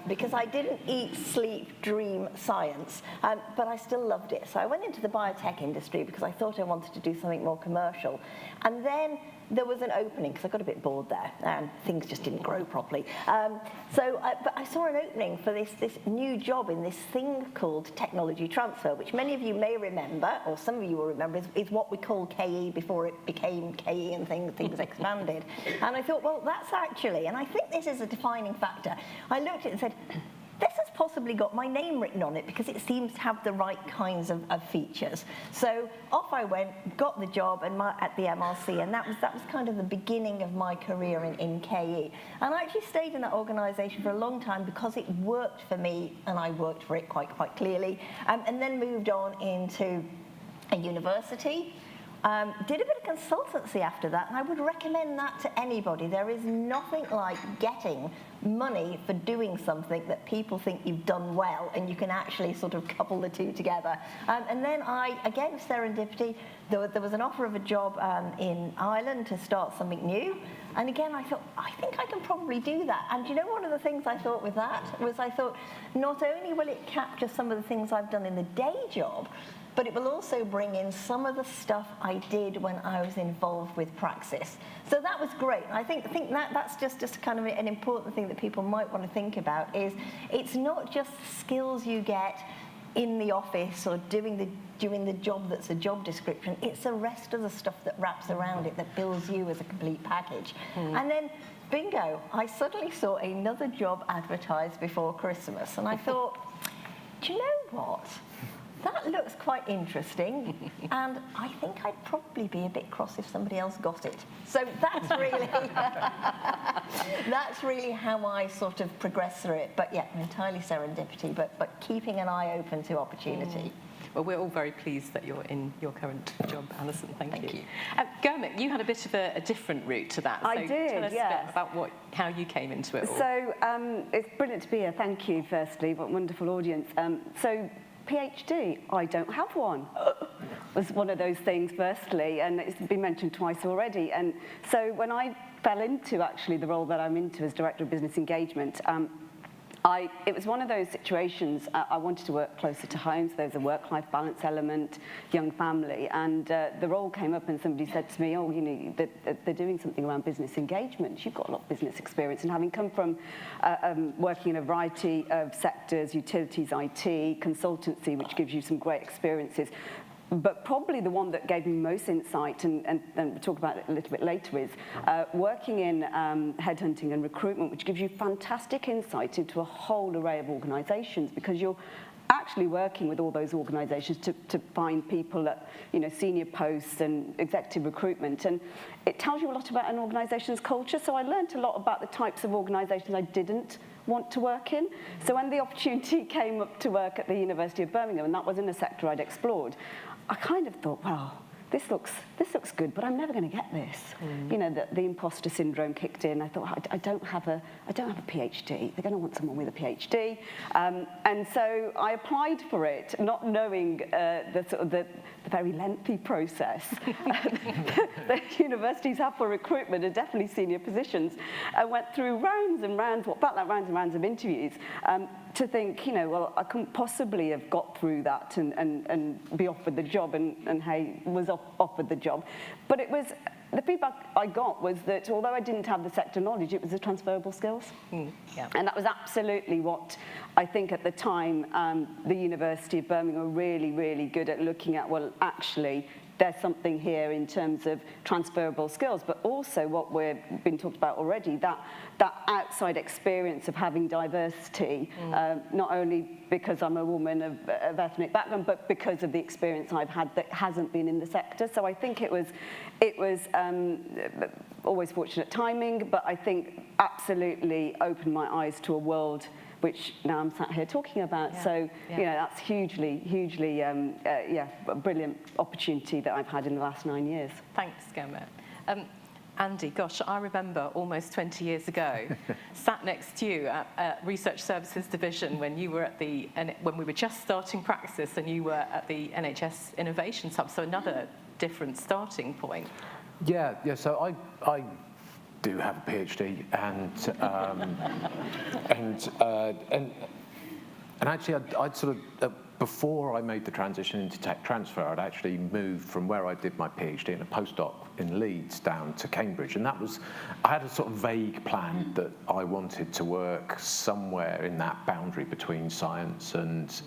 because I didn't eat, sleep, dream science, but I still loved it. So I went into the biotech industry because I thought I wanted to do something more commercial. And then there was an opening because I got a bit bored there and things just didn't grow properly. But I saw an opening for this new job in this thing called technology transfer, which many of you may remember, or some of you will remember, is what we called KE before it became KE and things expanded. And I thought, well, that's actually, and I think this is a defining factor. I looked at it and said, this has possibly got my name written on it because it seems to have the right kinds of features. So off I went, got the job at the MRC, and that was kind of the beginning of my career in KE. And I actually stayed in that organisation for a long time because it worked for me, and I worked for it quite clearly, and then moved on into a university. Did a bit of consultancy after that, and I would recommend that to anybody. There is nothing like getting money for doing something that people think you've done well, and you can actually sort of couple the two together. And then again, serendipity, there was an offer of a job in Ireland to start something new. And again, I thought, I think I can probably do that. And you know, one of the things I thought with that was I thought, not only will it capture some of the things I've done in the day job, but it will also bring in some of the stuff I did when I was involved with Praxis. So that was great. I think that's just kind of an important thing that people might want to think about is it's not just skills you get in the office or doing the job that's a job description. It's the rest of the stuff that wraps around it that builds you as a complete package. And then bingo, I suddenly saw another job advertised before Christmas, and I thought, do you know what? That looks quite interesting, and I think I'd probably be a bit cross if somebody else got it. So that's really how I sort of progress through it. But yeah, entirely serendipity, but keeping an eye open to opportunity. Well, we're all very pleased that you're in your current job, Alison. Thank you. Gurmit, you had a bit of a different route to that. I did, tell us yes. a bit about how you came into it all. So it's brilliant to be here. Thank you, firstly. What a wonderful audience. So PhD, I don't have one. Was one of those things, firstly, and it's been mentioned twice already. And so when I fell into actually the role that I'm into as Director of Business Engagement, it was one of those situations, I wanted to work closer to home, so there's a work-life balance element, young family, and the role came up and somebody said to me, oh, you know, they're doing something around business engagement. You've got a lot of business experience, and having come from working in a variety of sectors, utilities, IT, consultancy, which gives you some great experiences, But probably the one that gave me most insight, and we'll talk about it a little bit later, is working in headhunting and recruitment, which gives you fantastic insight into a whole array of organisations, because you're actually working with all those organisations to find people at senior posts and executive recruitment, and it tells you a lot about an organisation's culture. So I learned a lot about the types of organisations I didn't want to work in. So when the opportunity came up to work at the University of Birmingham, and that was in a sector I'd explored, I kind of thought, well, this looks good, but I'm never going to get this. The imposter syndrome kicked in. I thought, I don't have a PhD. They're going to want someone with a PhD, and so I applied for it, not knowing the very lengthy process that universities have for recruitment, and definitely senior positions. I went through rounds and rounds, what felt like rounds and rounds of interviews, to think, well, I couldn't possibly have got through that and be offered the job, and hey, was offered the job. But it was, the feedback I got was that although I didn't have the sector knowledge, it was the transferable skills. Yeah. And that was absolutely what I think at the time the University of Birmingham were really, really good at looking at, well, actually, there's something here in terms of transferable skills, but also what we've been talked about already, that outside experience of having diversity, not only because I'm a woman of ethnic background, but because of the experience I've had that hasn't been in the sector. So I think it was always fortunate timing, but I think absolutely opened my eyes to a world which now I'm sat here talking about. Yeah. So, Yeah. That's hugely, a brilliant opportunity that I've had in the last 9 years. Thanks, Gemma. Andy, gosh, I remember almost 20 years ago, sat next to you at Research Services Division when you were when we were just starting practice, and you were at the NHS Innovations Hub, so another different starting point. Yeah. So I do have a PhD, and actually I'd sort of before I made the transition into tech transfer, I'd actually moved from where I did my PhD in a postdoc in Leeds down to Cambridge, and I had a sort of vague plan that I wanted to work somewhere in that boundary between science and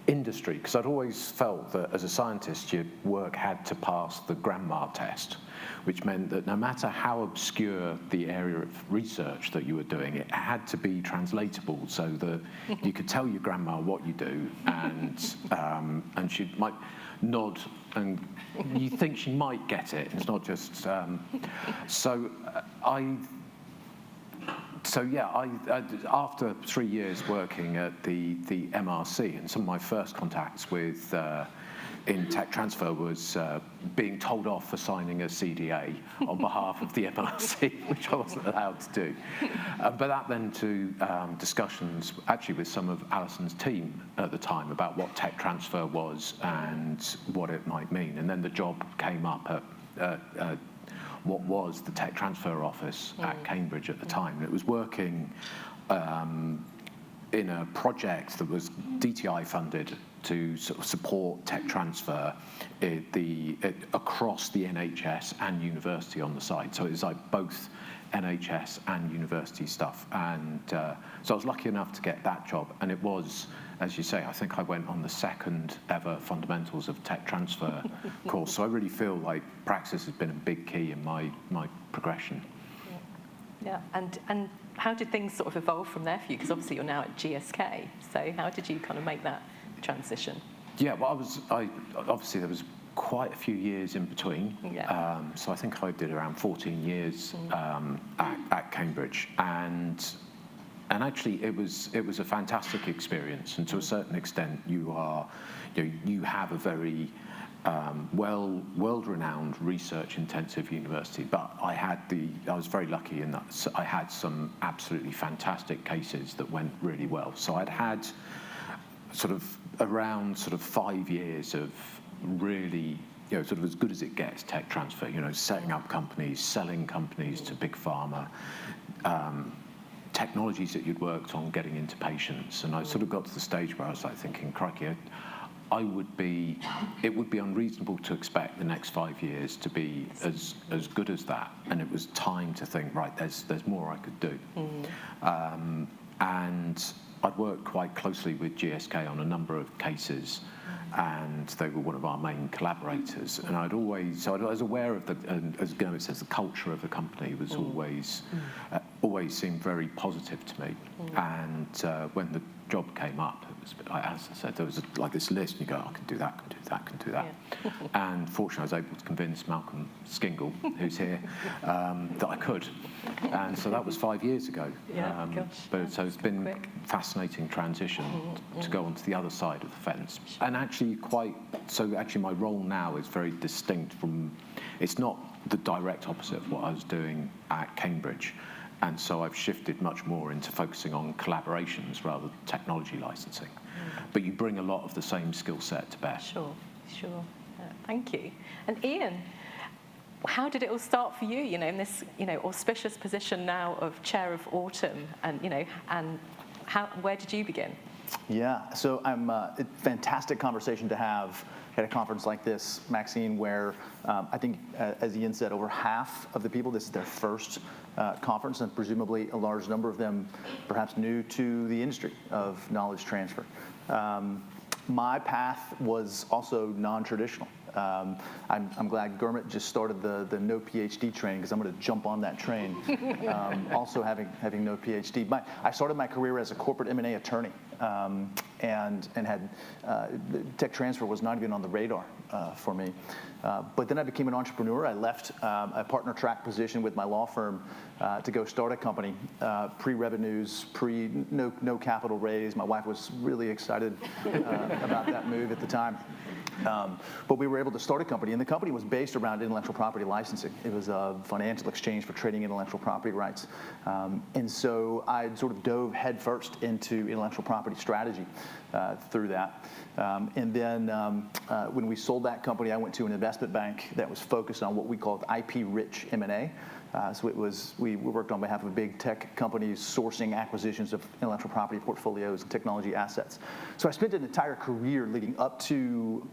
industry, because I'd always felt that as a scientist your work had to pass the grandma test, which meant that no matter how obscure the area of research that you were doing, it had to be translatable so that you could tell your grandma what you do, and she might nod and you think she might get it. It's not just after 3 years working at the MRC, and some of my first contacts with in tech transfer was being told off for signing a CDA on behalf of the MRC, which I wasn't allowed to do. But that then to discussions actually with some of Alison's team at the time about what tech transfer was and what it might mean. And then the job came up at what was the tech transfer office at Cambridge at the time. And it was working in a project that was DTI funded to sort of support tech transfer across the NHS and university on the side. So it was like both NHS and university stuff. And so I was lucky enough to get that job. And it was, as you say, I think I went on the second ever Fundamentals of Tech Transfer course. So I really feel like praxis has been a big key in my progression. Yeah, and how did things sort of evolve from there for you? Because obviously you're now at GSK. So how did you kind of make that transition? Yeah, well, obviously there was quite a few years in between. Yeah. So I think I did around 14 years at Cambridge, and actually it was a fantastic experience. And to a certain extent, you have a very world-renowned research-intensive university. But I was very lucky in that I had some absolutely fantastic cases that went really well. So I'd had sort of around 5 years of really, sort of as good as it gets tech transfer, setting up companies, selling companies to big pharma, technologies that you'd worked on getting into patients. And I sort of got to the stage where I was like thinking, crikey, it would be unreasonable to expect the next 5 years to be as good as that. And it was time to think, right, there's more I could do. And I'd worked quite closely with GSK on a number of cases, and they were one of our main collaborators. And I was aware of as Gurmit says, the culture of the company was always seemed very positive to me. And when the job came up, it was, as I said, there was like this list, and you go, I can do that, can do that, can do that. Yeah. And fortunately, I was able to convince Malcolm Skingle, who's here, that I could. And so that was 5 years ago. Yeah, gosh. But so it's been Quick. fascinating transition to go onto the other side of the fence. And actually my role now is very distinct from, it's not the direct opposite of what I was doing at Cambridge. And so I've shifted much more into focusing on collaborations rather than technology licensing. But you bring a lot of the same skill set to bear. Sure. Thank you. And Iain, how did it all start for you, in this, auspicious position now of Chair of Autumn, and, where did you begin? Yeah, so it's a fantastic conversation to have at a conference like this, Maxine, where I think, as Iain said, over half of the people, this is their first conference, and presumably a large number of them perhaps new to the industry of knowledge transfer. My path was also non-traditional. I'm glad Gurmit just started the no PhD train, because I'm going to jump on that train. Also having no PhD. I started my career as a corporate M&A attorney, and had tech transfer was not even on the radar for me. But then I became an entrepreneur. I left a partner track position with my law firm to go start a company, pre-revenues, no capital raise. My wife was really excited about that move at the time. But we were able to start a company, and the company was based around intellectual property licensing. It was a financial exchange for trading intellectual property rights. And so I sort of dove headfirst into intellectual property strategy through that. And then when we sold that company, I went to an investment bank that was focused on what we called IP-rich M&A. So we worked on behalf of big tech companies sourcing acquisitions of intellectual property portfolios and technology assets. So I spent an entire career leading up to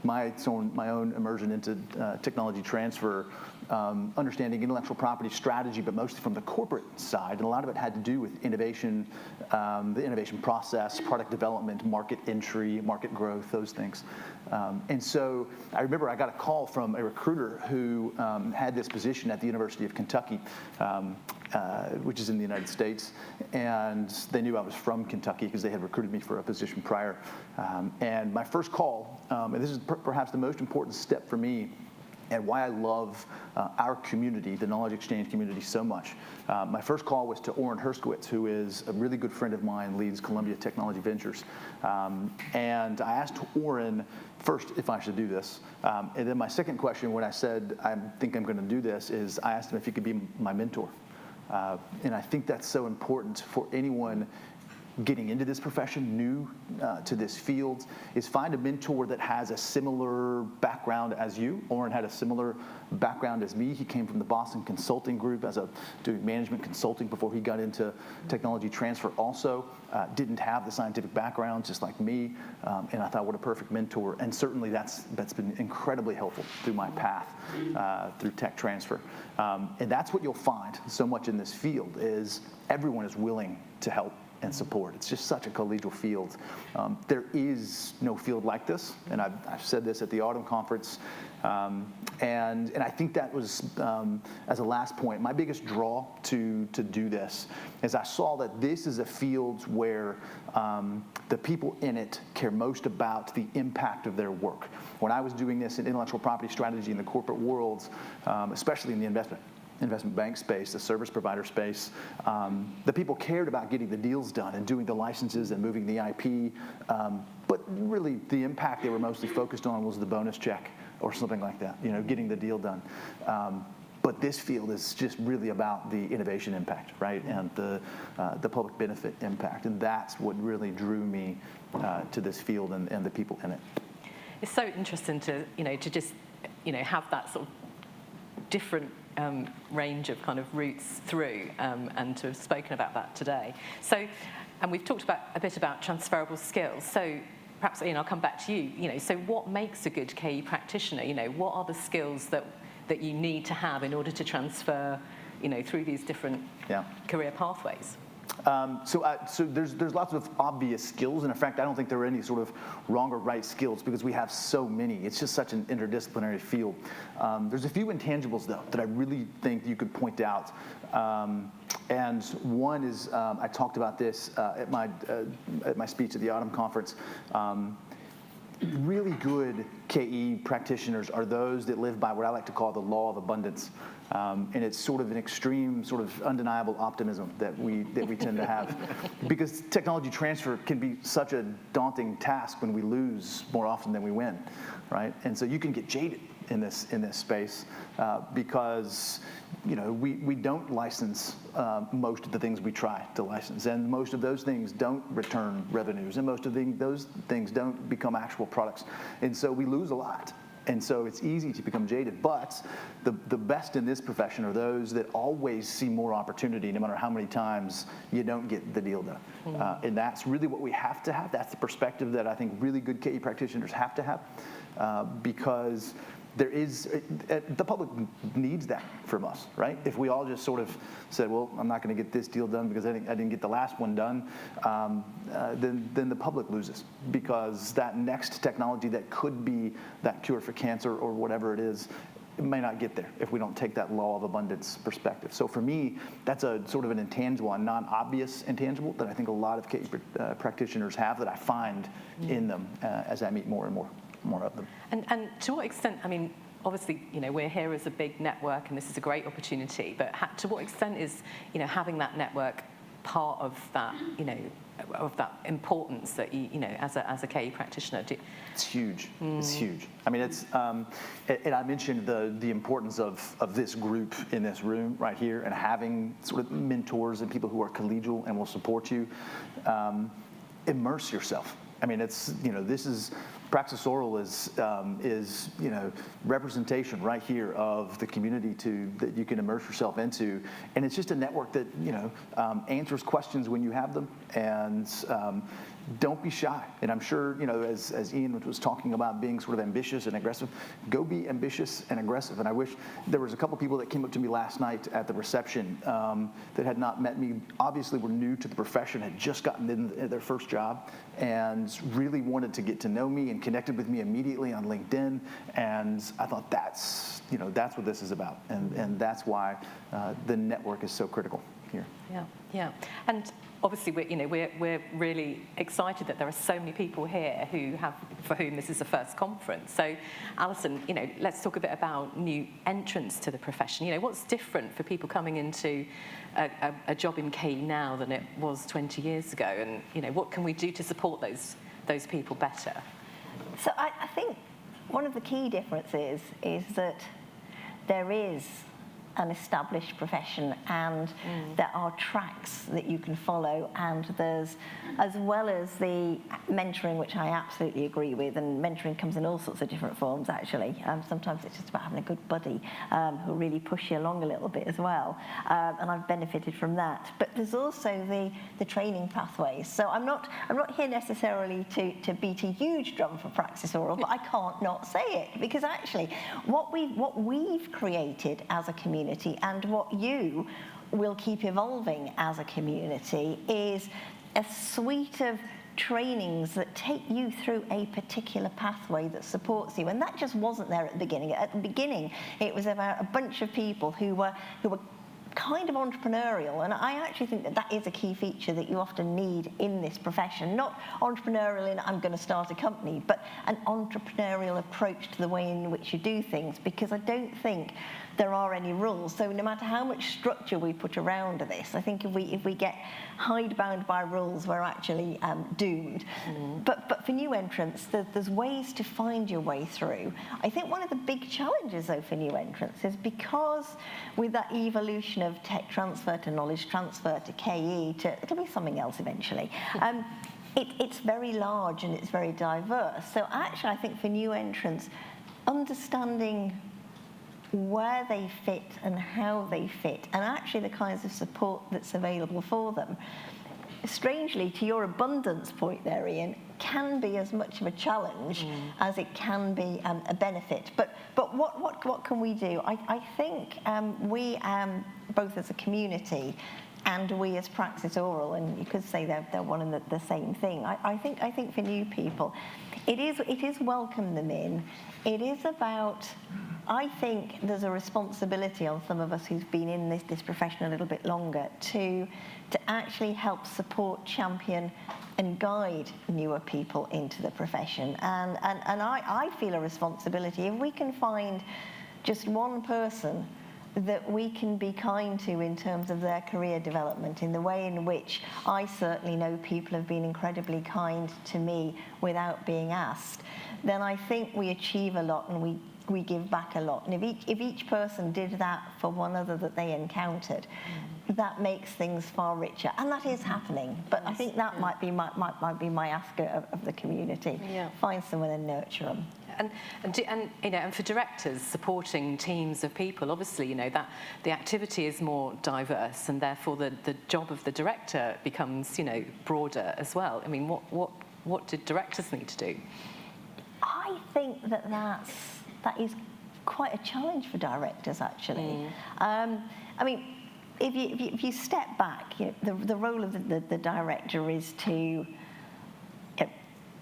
my own immersion into technology transfer, understanding intellectual property strategy, but mostly from the corporate side. And a lot of it had to do with innovation, the innovation process, product development, market entry, market growth, those things. And so I remember I got a call from a recruiter who had this position at the University of Kentucky, which is in the United States. And they knew I was from Kentucky because they had recruited me for a position prior. And my first call, and this is perhaps the most important step for me, and why I love our community, the knowledge exchange community, so much. My first call was to Oren Herskowitz, who is a really good friend of mine, leads Columbia Technology Ventures. And I asked Oren first if I should do this. And then my second question, when I said, I think I'm going to do this, is I asked him if he could be my mentor. And I think that's so important for anyone getting into this profession, new to this field, is find a mentor that has a similar background as you. Oren had a similar background as me. He came from the Boston Consulting Group doing management consulting before he got into technology transfer also. Didn't have the scientific background, just like me. And I thought, what a perfect mentor. And certainly that's been incredibly helpful through my path through tech transfer. And that's what you'll find so much in this field is everyone is willing to help and support. It's just such a collegial field. There is no field like this, and I've said this at the Autumn Conference, and I think that was, as a last point, my biggest draw to do this is I saw that this is a field where the people in it care most about the impact of their work. When I was doing this in intellectual property strategy in the corporate world, especially in the investment bank space, the service provider space, the people cared about getting the deals done and doing the licenses and moving the IP, but really the impact they were mostly focused on was the bonus check or something like that, getting the deal done. But this field is just really about the innovation impact, right, and the public benefit impact, and that's what really drew me to this field and the people in it. It's so interesting to just have that sort of different range of kind of routes through, and to have spoken about that today. So, and we've talked a bit about transferable skills. So perhaps, Iain, I'll come back to you. So what makes a good KE practitioner? What are the skills that you need to have in order to transfer, through these different career pathways? So there's lots of obvious skills, and in fact, I don't think there are any sort of wrong or right skills because we have so many. It's just such an interdisciplinary field. There's a few intangibles though that I really think you could point out, and one is I talked about this at my speech at the Autumn Conference. Really good KE practitioners are those that live by what I like to call the law of abundance. And it's sort of an extreme, sort of undeniable optimism that we tend to have, because technology transfer can be such a daunting task when we lose more often than we win, right? And so you can get jaded in this space because we don't license most of the things we try to license, and most of those things don't return revenues, and most of those things don't become actual products, and so we lose a lot. And so it's easy to become jaded, but the best in this profession are those that always see more opportunity no matter how many times you don't get the deal done. And that's really what we have to have. That's the perspective that I think really good KE practitioners have to have, because there is, the public needs that from us, right? If we all just sort of said, well, I'm not going to get this deal done because I didn't get the last one done, then the public loses, because that next technology that could be that cure for cancer or whatever it is, it may not get there if we don't take that law of abundance perspective. So for me, that's a sort of an intangible, a non-obvious intangible that I think a lot of KE practitioners have, that I find in them as I meet more and more of them. And to what extent, I mean, obviously, we're here as a big network and this is a great opportunity, but to what extent is, having that network part of that, of that importance that as a KE practitioner? It's huge. It's huge. I mean, it's, and I mentioned the importance of this group in this room right here, and having sort of mentors and people who are collegial and will support you. Immerse yourself. I mean, it's, this is, Praxis Oral is representation right here of the community that you can immerse yourself into, and it's just a network that answers questions when you have them, and don't be shy. And I'm sure as Iain was talking about being sort of ambitious and aggressive, go be ambitious and aggressive. And I wish there was a couple people that came up to me last night at the reception that had not met me. Obviously, were new to the profession, had just gotten in their first job, and really wanted to get to know me and connected with me immediately on LinkedIn. And I thought that's what this is about, and that's why the network is so critical here. Yeah. And obviously, we're really excited that there are so many people here for whom this is the first conference. So, Alison, let's talk a bit about new entrants to the profession. What's different for people coming into a job in KE now than it was 20 years ago, and what can we do to support those people better? So I think one of the key differences is that there is an established profession, and there are tracks that you can follow, and there's, as well as the mentoring, which I absolutely agree with, and mentoring comes in all sorts of different forms actually. Sometimes it's just about having a good buddy who'll really push you along a little bit as well, and I've benefited from that. But there's also the training pathways. So I'm not here necessarily to beat a huge drum for Praxis Oral, but I can't not say it, because actually what we've created as a community, and what you will keep evolving as a community, is a suite of trainings that take you through a particular pathway that supports you. And that just wasn't there at the beginning. At the beginning, it was about a bunch of people who were kind of entrepreneurial, and I actually think that is a key feature that you often need in this profession. Not entrepreneurial in I'm going to start a company, but an entrepreneurial approach to the way in which you do things, because I don't think there are any rules. So no matter how much structure we put around this, I think if we get hidebound by rules, we're actually doomed. But for new entrants, there's ways to find your way through. I think one of the big challenges, though, for new entrants is because with that evolution of tech transfer to knowledge transfer to KE it'll be something else eventually. It's very large and it's very diverse. So actually, I think for new entrants, understanding where they fit and how they fit, and actually the kinds of support that's available for them, strangely, to your abundance point there, Iain, can be as much of a challenge as it can be a benefit. But what can we do? I think we, both as a community and we as Praxis Oral, and you could say they're one and the same thing. I think for new people, it is welcome them in. It is about, I think there's a responsibility on some of us who've been in this profession a little bit longer to actually help support, champion, and guide newer people into the profession. And I feel a responsibility. If we can find just one person that we can be kind to in terms of their career development, in the way in which I certainly know people have been incredibly kind to me without being asked, then I think we achieve a lot and we give back a lot. And if each person did that for one other that they encountered, that makes things far richer. And that is happening. But I think that might be my ask of the community. Yeah. Find someone and nurture them. And for directors supporting teams of people, obviously, that the activity is more diverse, and therefore the job of the director becomes, broader as well. I mean, what did directors need to do? I think that is quite a challenge for directors, actually. I mean, if you step back, the role of the director is to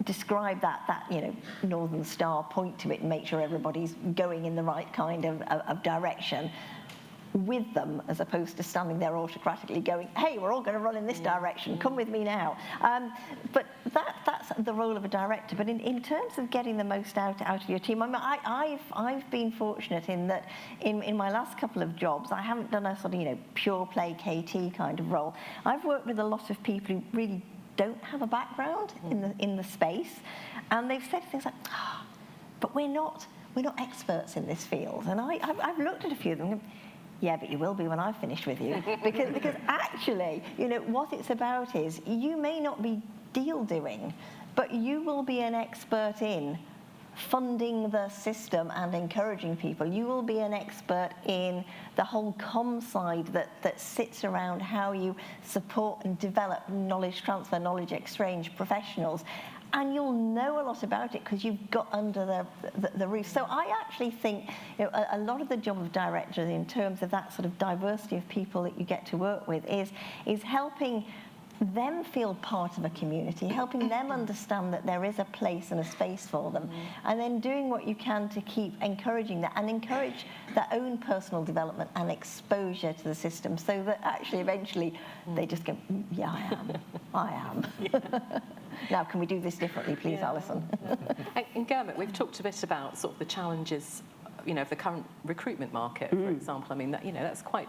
describe that Northern Star, point to it and make sure everybody's going in the right kind of direction with them, as opposed to standing there autocratically going, hey, we're all going to run in this direction, come with me now. But that's the role of a director. But in terms of getting the most out of your team, I've been fortunate in that in my last couple of jobs, I haven't done a sort of pure play KT kind of role. I've worked with a lot of people who really don't have a background in the space, and they've said things like, but we're not experts in this field. And I've looked at a few of them. Yeah, but you will be when I've finished with you. because actually, what it's about is you may not be deal doing, but you will be an expert in funding the system and encouraging people. You will be an expert in the whole comm side that sits around how you support and develop knowledge transfer, knowledge exchange professionals. And you'll know a lot about it because you've got under the roof. So I actually think a lot of the job of directors in terms of that sort of diversity of people that you get to work with is helping them feel part of a community, helping them understand that there is a place and a space for them, and then doing what you can to keep encouraging that and encourage their own personal development and exposure to the system, so that actually eventually they just go, yeah, I am. Now, can we do this differently, please, Alison? And Gurmit, we've talked a bit about sort of the challenges, of the current recruitment market, for example. I mean, that's quite.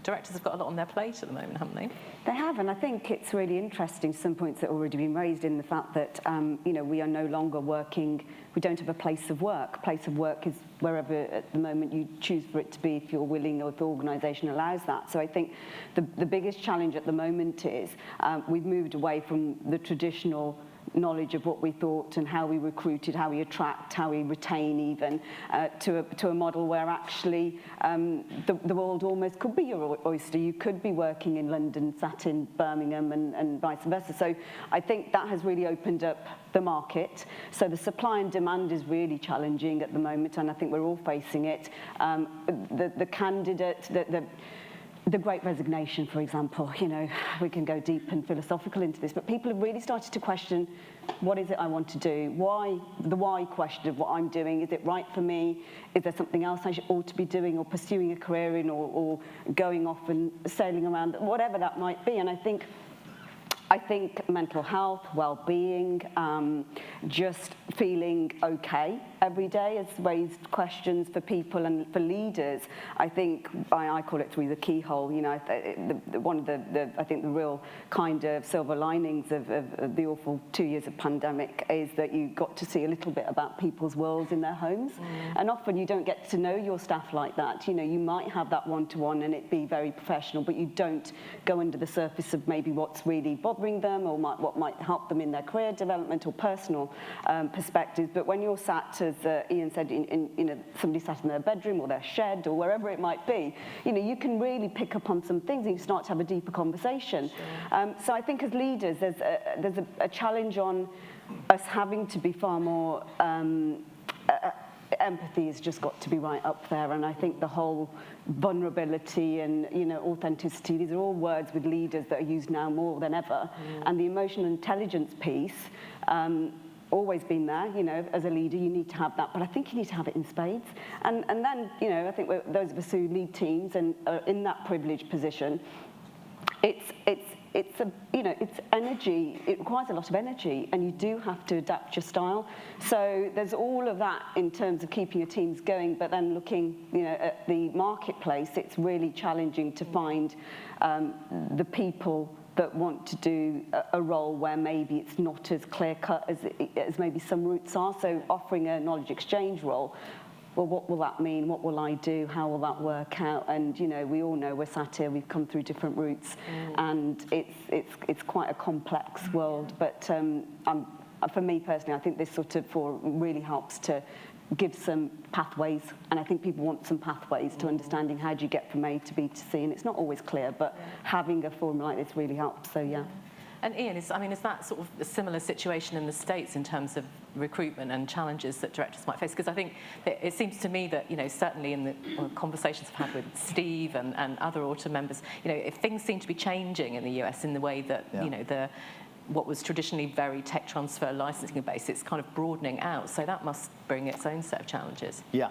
Directors have got a lot on their plate at the moment, haven't they? They have, and I think it's really interesting, some points that have already been raised in the fact that, we are no longer working, we don't have a place of work. Place of work is wherever at the moment you choose for it to be, if you're willing or if the organisation allows that. So I think the biggest challenge at the moment is we've moved away from the traditional knowledge of what we thought and how we recruited, how we attract, how we retain even, to a model where actually the world almost could be your oyster. You could be working in London, sat in Birmingham and vice versa. So I think that has really opened up the market. So the supply and demand is really challenging at the moment, and I think we're all facing it. The candidate, the Great Resignation, for example, we can go deep and philosophical into this, but people have really started to question, what is it I want to do? Why? The why question of what I'm doing. Is it right for me? Is there something else I ought to be doing or pursuing a career in or going off and sailing around, whatever that might be. And I think mental health, well-being, just feeling okay every day has raised questions for people and for leaders. I think I call it through the keyhole. One of the I think the real kind of silver linings of the awful 2 years of pandemic is that you got to see a little bit about people's worlds in their homes, and often you don't get to know your staff like that. You might have that one-to-one and it be very professional, but you don't go under the surface of maybe what's really bothering them or what might help them in their career development or personal perspectives. But when you're sat, as Iain said, in somebody sat in their bedroom or their shed or wherever it might be, you can really pick up on some things and you start to have a deeper conversation. Sure. So I think as leaders, there's a challenge on us having to be far more empathy has just got to be right up there. And I think the whole vulnerability and, authenticity, these are all words with leaders that are used now more than ever. And the emotional intelligence piece, always been there, as a leader, you need to have that, but I think you need to have it in spades. And then, I think those of us who lead teams and are in that privileged position, it's energy. It requires a lot of energy, and you do have to adapt your style. So there's all of that in terms of keeping your teams going, but then looking, at the marketplace, it's really challenging to find the people that want to do a role where maybe it's not as clear-cut as maybe some routes are. So offering a knowledge exchange role, well, what will that mean? What will I do? How will that work out? And, we all know we're sat here, we've come through different routes, and it's quite a complex world. But for me personally, I think this sort of really helps to give some pathways, and I think people want some pathways to understanding how do you get from A to B to C, and it's not always clear, but having a forum like this really helps, so yeah. And Iain, is that sort of a similar situation in the States in terms of recruitment and challenges that directors might face? Because I think that it seems to me that, certainly in the conversations I've had with Steve and other autumn members, if things seem to be changing in the US in the way that, what was traditionally very tech transfer licensing based, it's kind of broadening out. So that must bring its own set of challenges. Yeah,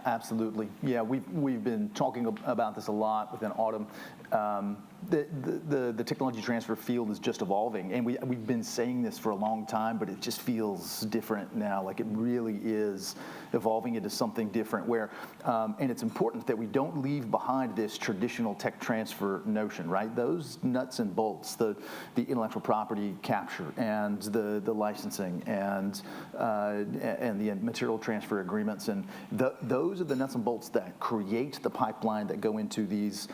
absolutely. Yeah, we've been talking about this a lot within Autumn. The technology transfer field is just evolving, and we've been saying this for a long time, but it just feels different now. Like it really is evolving into something different. Where, and it's important that we don't leave behind this traditional tech transfer notion, right? Those nuts and bolts, the intellectual property capture and the licensing and the material transfer agreements, and those are the nuts and bolts that create the pipeline that go into these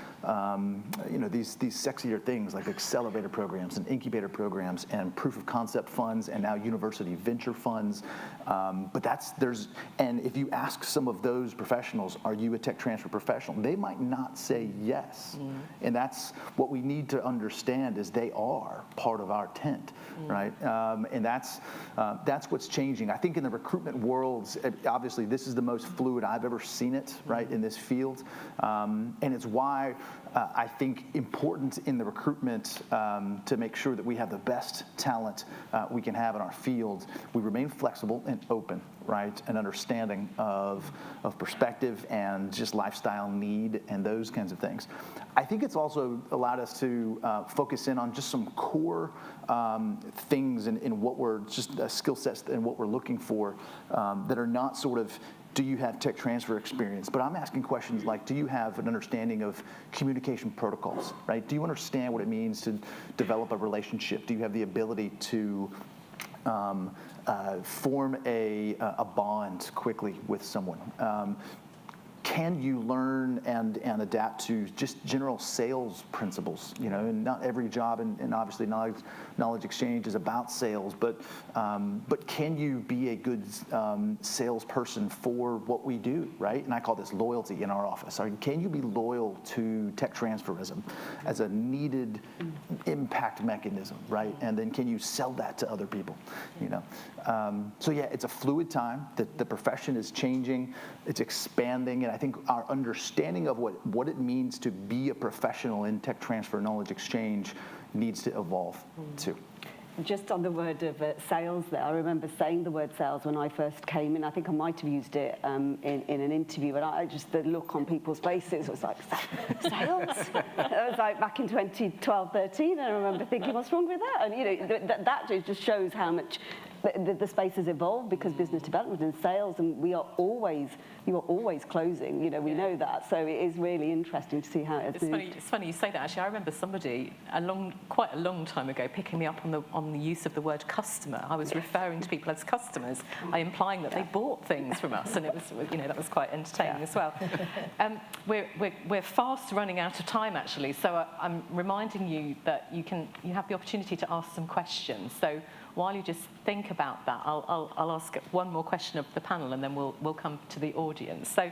these sexier things like accelerator programs and incubator programs and proof of concept funds and now university venture funds. And if you ask some of those professionals, are you a tech transfer professional? They might not say yes. And that's what we need to understand is they are part of our tent, right? And that's what's changing. I think in the recruitment worlds, obviously this is the most fluid I've ever seen it, right, in this field. And it's why I think important in the recruitment to make sure that we have the best talent we can have in our field. We remain flexible and open, right, and understanding of perspective and just lifestyle need and those kinds of things. I think it's also allowed us to focus in on just some core things in what we're just skill sets and what we're looking for that are not sort of, do you have tech transfer experience? But I'm asking questions like, do you have an understanding of communication protocols, right? Do you understand what it means to develop a relationship? Do you have the ability to form a bond quickly with someone? Can you learn and adapt to just general sales principles? And not every job, and obviously knowledge exchange is about sales, but can you be a good salesperson for what we do, right? And I call this loyalty in our office. Can you be loyal to tech transferism as a needed impact mechanism, right? And then can you sell that to other people? So yeah, it's a fluid time. The profession is changing, it's expanding, and I think our understanding of what it means to be a professional in tech transfer knowledge exchange needs to evolve too. Just on the word of sales there, I remember saying the word sales when I first came in. I think I might have used it in an interview, but the look on people's faces was like, sales? It was like back in 2012, 13, and I remember thinking, what's wrong with that? And that just shows how much the space has evolved, because business development and sales, and you are always closing, we know that. So it is really interesting to see how it's moved. It's funny you say that, actually. I remember somebody quite a long time ago picking me up on the use of the word customer. I was referring to people as customers, implying that they bought things from us, and it was, that was quite entertaining as well. We're fast running out of time, actually, so I'm reminding you that you have the opportunity to ask some questions. So while you just think about that, I'll ask one more question of the panel, and then we'll come to the audience. So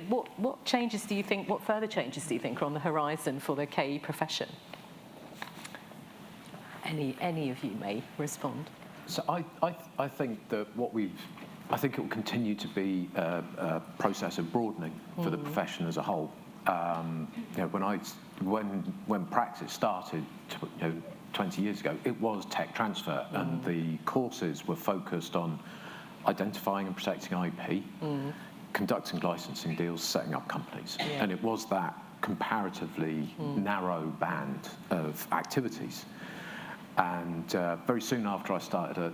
what further changes do you think are on the horizon for the KE profession? Any of you may respond. So I think that what we've I think it will continue to be a process of broadening for the profession as a whole. When practice started 20 years ago, it was tech transfer, and the courses were focused on identifying and protecting IP, conducting licensing deals, setting up companies. Yeah. And it was that comparatively narrow band of activities. And very soon after I started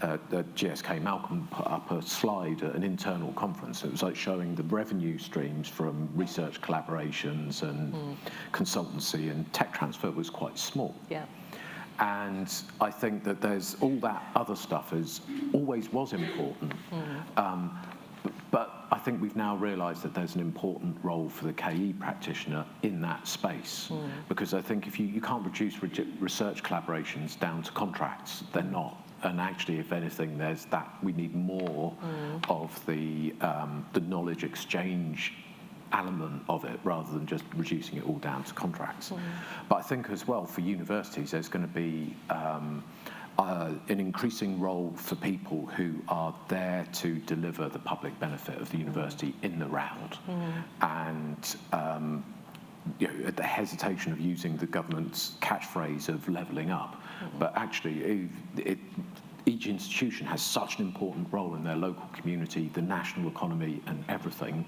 at GSK, Malcolm put up a slide at an internal conference. It was like showing the revenue streams from research collaborations and consultancy, and tech transfer was quite small. Yeah. And I think that there's all that other stuff always was important. But I think we've now realised that there's an important role for the KE practitioner in that space. Because I think if you can't reduce research collaborations down to contracts, they're not. And actually, if anything, there's that we need more of the knowledge exchange element of it, rather than just reducing it all down to contracts. But I think as well for universities, there's going to be an increasing role for people who are there to deliver the public benefit of the university in the round. And the hesitation of using the government's catchphrase of levelling up, but actually each institution has such an important role in their local community, the national economy, and everything,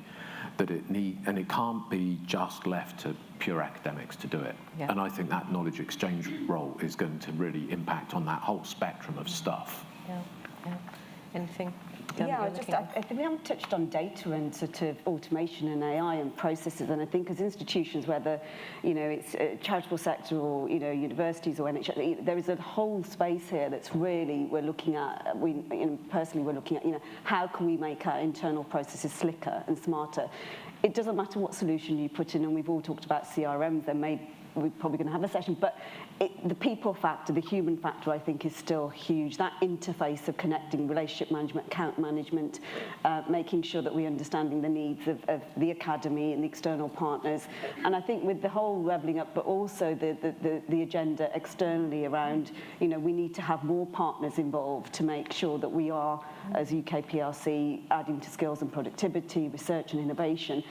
that it can't be just left to pure academics to do it. Yeah. And I think that knowledge exchange role is going to really impact on that whole spectrum of stuff. Yeah. Anything? Yeah, I think we haven't touched on data and sort of automation and AI and processes, and I think as institutions, whether it's charitable sector or universities or NHS, there is a whole space here that's really we're looking at. Personally, we're looking at how can we make our internal processes slicker and smarter. It doesn't matter what solution you put in, and we've all talked about CRMs. We're probably going to have a session, but the people factor, the human factor, I think is still huge. That interface of connecting relationship management, account management, making sure that we're understanding the needs of the academy and the external partners. And I think with the whole levelling up, but also the agenda externally around, we need to have more partners involved to make sure that we are, as UK PRC, adding to skills and productivity, research and innovation.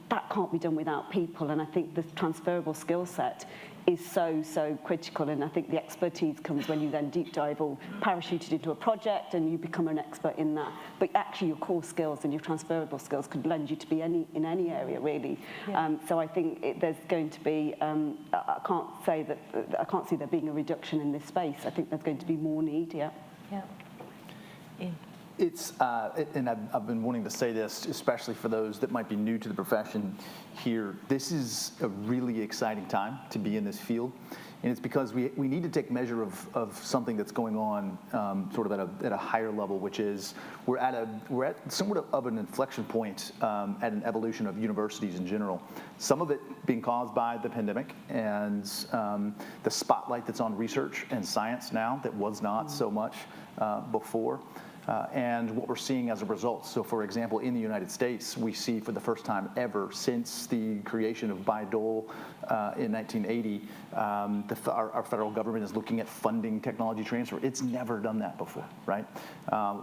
That can't be done without people, and I think the transferable skill set is so critical, and I think the expertise comes when you then deep dive or parachuted into a project and you become an expert in that. But actually your core skills and your transferable skills could lend you to be in any area, really. Yeah. So I think there's going to be, I can't see there being a reduction in this space. I think there's going to be more need, yeah. Iain. It's, and I've been wanting to say this, especially for those that might be new to the profession here, this is a really exciting time to be in this field. And it's because we need to take measure of something that's going on sort of at a higher level, which is we're at somewhat of an inflection point at an evolution of universities in general. Some of it being caused by the pandemic and the spotlight that's on research and science now that was not so much before. And what we're seeing as a result. So, for example, in the United States, we see for the first time ever since the creation of Bayh-Dole in 1980, our federal government is looking at funding technology transfer. It's never done that before, right?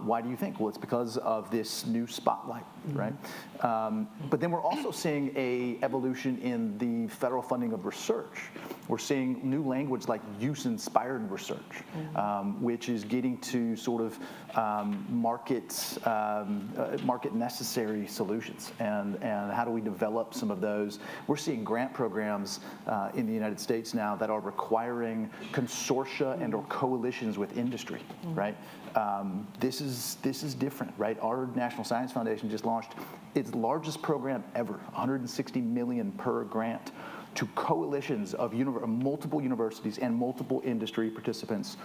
Why do you think? Well, it's because of this new spotlight, right? But then we're also seeing an evolution in the federal funding of research. We're seeing new language like use-inspired research, which is getting to sort of market necessary solutions, and how do we develop some of those? We're seeing grant programs in the United States now that are requiring consortia and or coalitions with industry, right? This is different, right? Our National Science Foundation just launched its largest program ever, 160 million per grant, to coalitions of multiple universities and multiple industry participants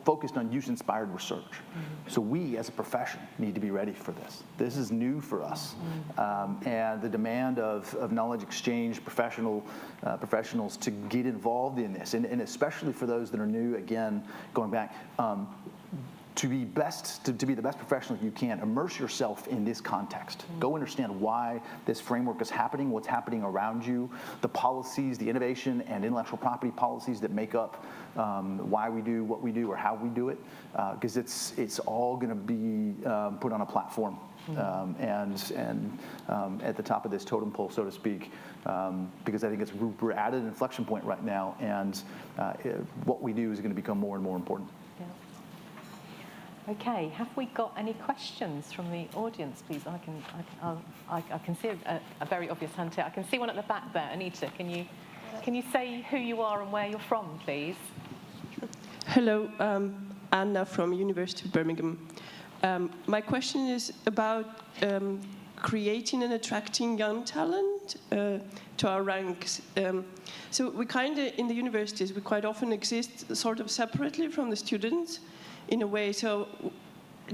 focused on use-inspired research. So we, as a profession, need to be ready for this. This is new for us. And the demand of knowledge exchange professionals to get involved in this, and especially for those that are new, again, going back, to be the best professional you can, immerse yourself in this context. Go understand why this framework is happening, what's happening around you, the policies, the innovation and intellectual property policies that make up why we do what we do or how we do it, because it's all going to be put on a platform and at the top of this totem pole, so to speak, because I think we're at an inflection point right now, and what we do is going to become more and more important. Okay, have we got any questions from the audience, please? I can see a very obvious hand here. I can see one at the back there. Anita, can you say who you are and where you're from, please? Hello, Anna from University of Birmingham. My question is about creating and attracting young talent to our ranks. So we kind of, in the universities, we quite often exist sort of separately from the students in a way. So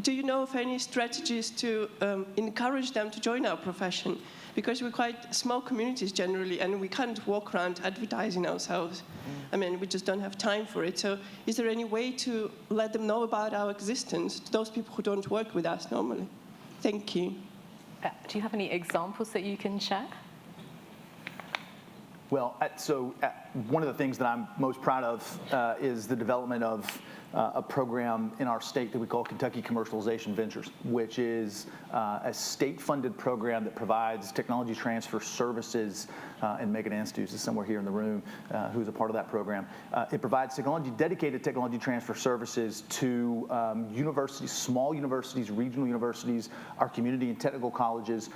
do you know of any strategies to encourage them to join our profession? Because we're quite small communities generally, and we can't walk around advertising ourselves. I mean, we just don't have time for it. So is there any way to let them know about our existence, to those people who don't work with us normally? Thank you. Do you have any examples that you can share? Well, one of the things that I'm most proud of is the development of a program in our state that we call Kentucky Commercialization Ventures, which is a state-funded program that provides technology transfer services, and Megan Anstews is somewhere here in the room who's a part of that program. It provides dedicated technology transfer services to universities, small universities, regional universities, our community and technical colleges,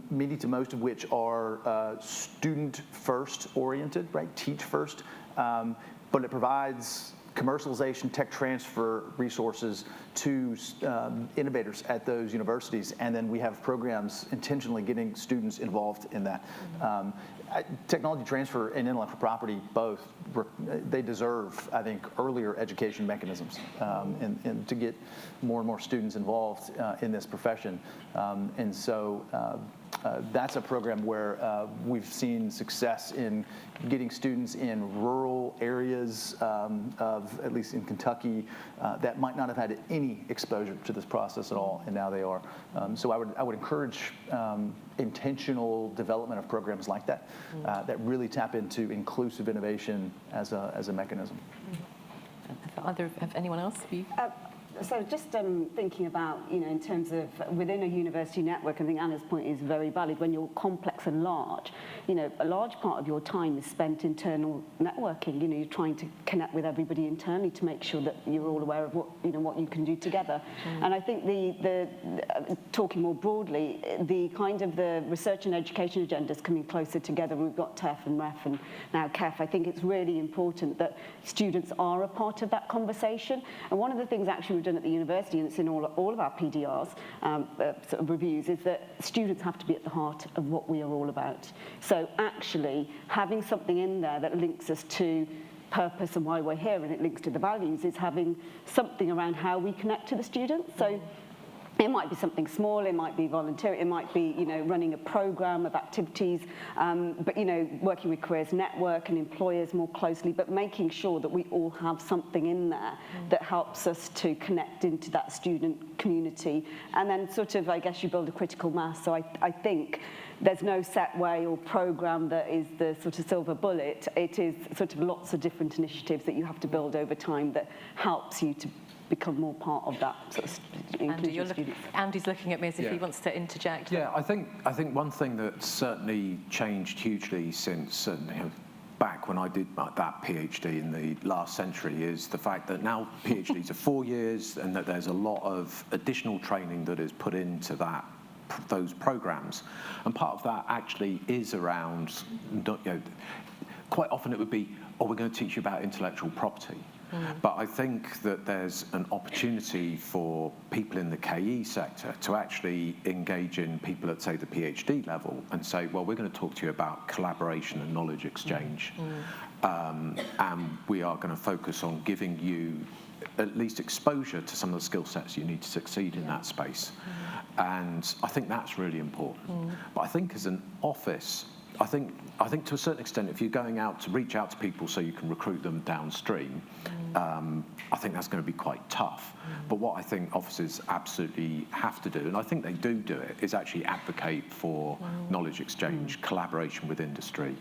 many to most of which are student-first oriented, right? Teach first, but it provides commercialization, tech transfer resources to innovators at those universities, and then we have programs intentionally getting students involved in that. Technology transfer and intellectual property both, they deserve, I think, earlier education mechanisms and to get more and more students involved in this profession. And so that's a program where we've seen success in getting students in rural areas of, at least in Kentucky, that might not have had any exposure to this process at all, and now they are. So I would encourage intentional development of programs like that that really tap into inclusive innovation as a mechanism. Have anyone else? So just thinking about, in terms of within a university network, I think Anna's point is very valid. When you're complex and large, a large part of your time is spent internal networking. You're trying to connect with everybody internally to make sure that you're all aware of what you can do together. And I think the talking more broadly, the kind of the research and education agendas coming closer together. We've got TEF and REF and now KEF. I think it's really important that students are a part of that conversation. And one of the things actually we've done at the university, and it's in all of our PDRs, sort of reviews, is that students have to be at the heart of what we are all about. So actually having something in there that links us to purpose and why we're here, and it links to the values, is having something around how we connect to the students. So it might be something small, it might be volunteer, it might be, running a program of activities, but, working with Careers Network and employers more closely, but making sure that we all have something in there that helps us to connect into that student community. And then sort of, I guess, you build a critical mass. So I think there's no set way or program that is the sort of silver bullet. It is sort of lots of different initiatives that you have to build over time that helps you to become more part of that sort of Andy's looking at me as if he wants to interject. Yeah, I think one thing that's certainly changed hugely since back when I did that PhD in the last century is the fact that now PhDs are 4 years, and that there's a lot of additional training that is put into those programs, and part of that actually is around, quite often it would be, we're going to teach you about intellectual property. But I think that there's an opportunity for people in the KE sector to actually engage in people at, say, the PhD level and say, well, we're going to talk to you about collaboration and knowledge exchange. And we are going to focus on giving you at least exposure to some of the skill sets you need to succeed in that space. And I think that's really important. But I think as an office, I think to a certain extent, if you're going out to reach out to people so you can recruit them downstream, I think that's going to be quite tough. But what I think officers absolutely have to do, and I think they do it, is actually advocate for knowledge exchange, collaboration with industry,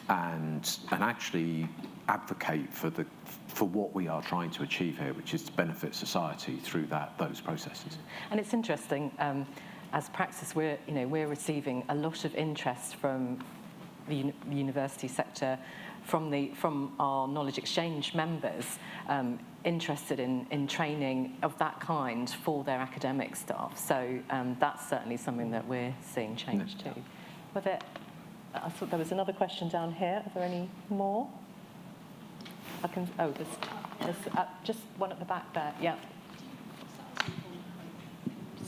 and actually advocate for what we are trying to achieve here, which is to benefit society through those processes. And it's interesting, as Praxis, we're receiving a lot of interest from the university sector, from our knowledge exchange members, interested in training of that kind for their academic staff. So that's certainly something that we're seeing change too. I thought there was another question down here. Are there any more? There's just one at the back there. Yeah.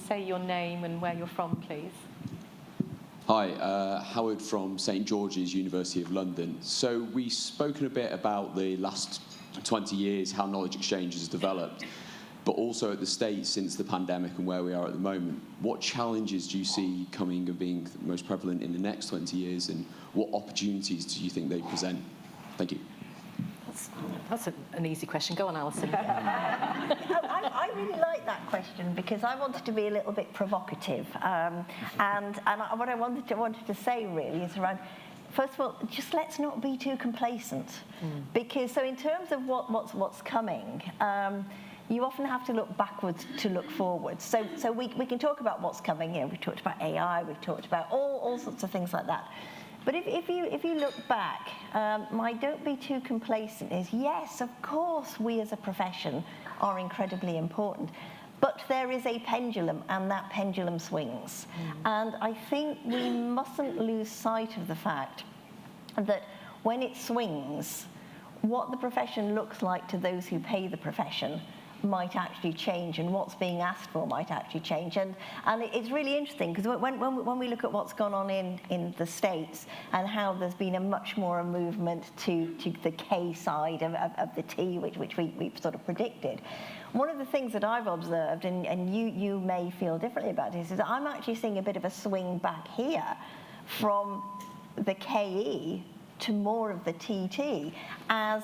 Say your name and where you're from, please. Hi, Howard from St George's, University of London. So we've spoken a bit about the last 20 years, how knowledge exchange has developed, but also at the States since the pandemic and where we are at the moment. What challenges do you see coming and being most prevalent in the next 20 years, and what opportunities do you think they present? Thank you. That's an easy question. Go on, Alison. I really like that question because I wanted to be a little bit provocative. And what I wanted to say really is around, first of all, just let's not be too complacent. Because so in terms of what's coming, you often have to look backwards to look forwards. So we can talk about what's coming. You know, we've talked about AI, we've talked about all sorts of things like that. But if you look back, my don't be too complacent is, yes, of course, we as a profession are incredibly important. But there is a pendulum, and that pendulum swings. And I think we mustn't lose sight of the fact that when it swings, what the profession looks like to those who pay the profession might actually change, and what's being asked for might actually change. And it's really interesting because when we look at what's gone on in the States and how there's been a much more a movement to the K side of the T, which we've sort of predicted. One of the things that I've observed, and you may feel differently about this, is that I'm actually seeing a bit of a swing back here from the KE to more of the TT as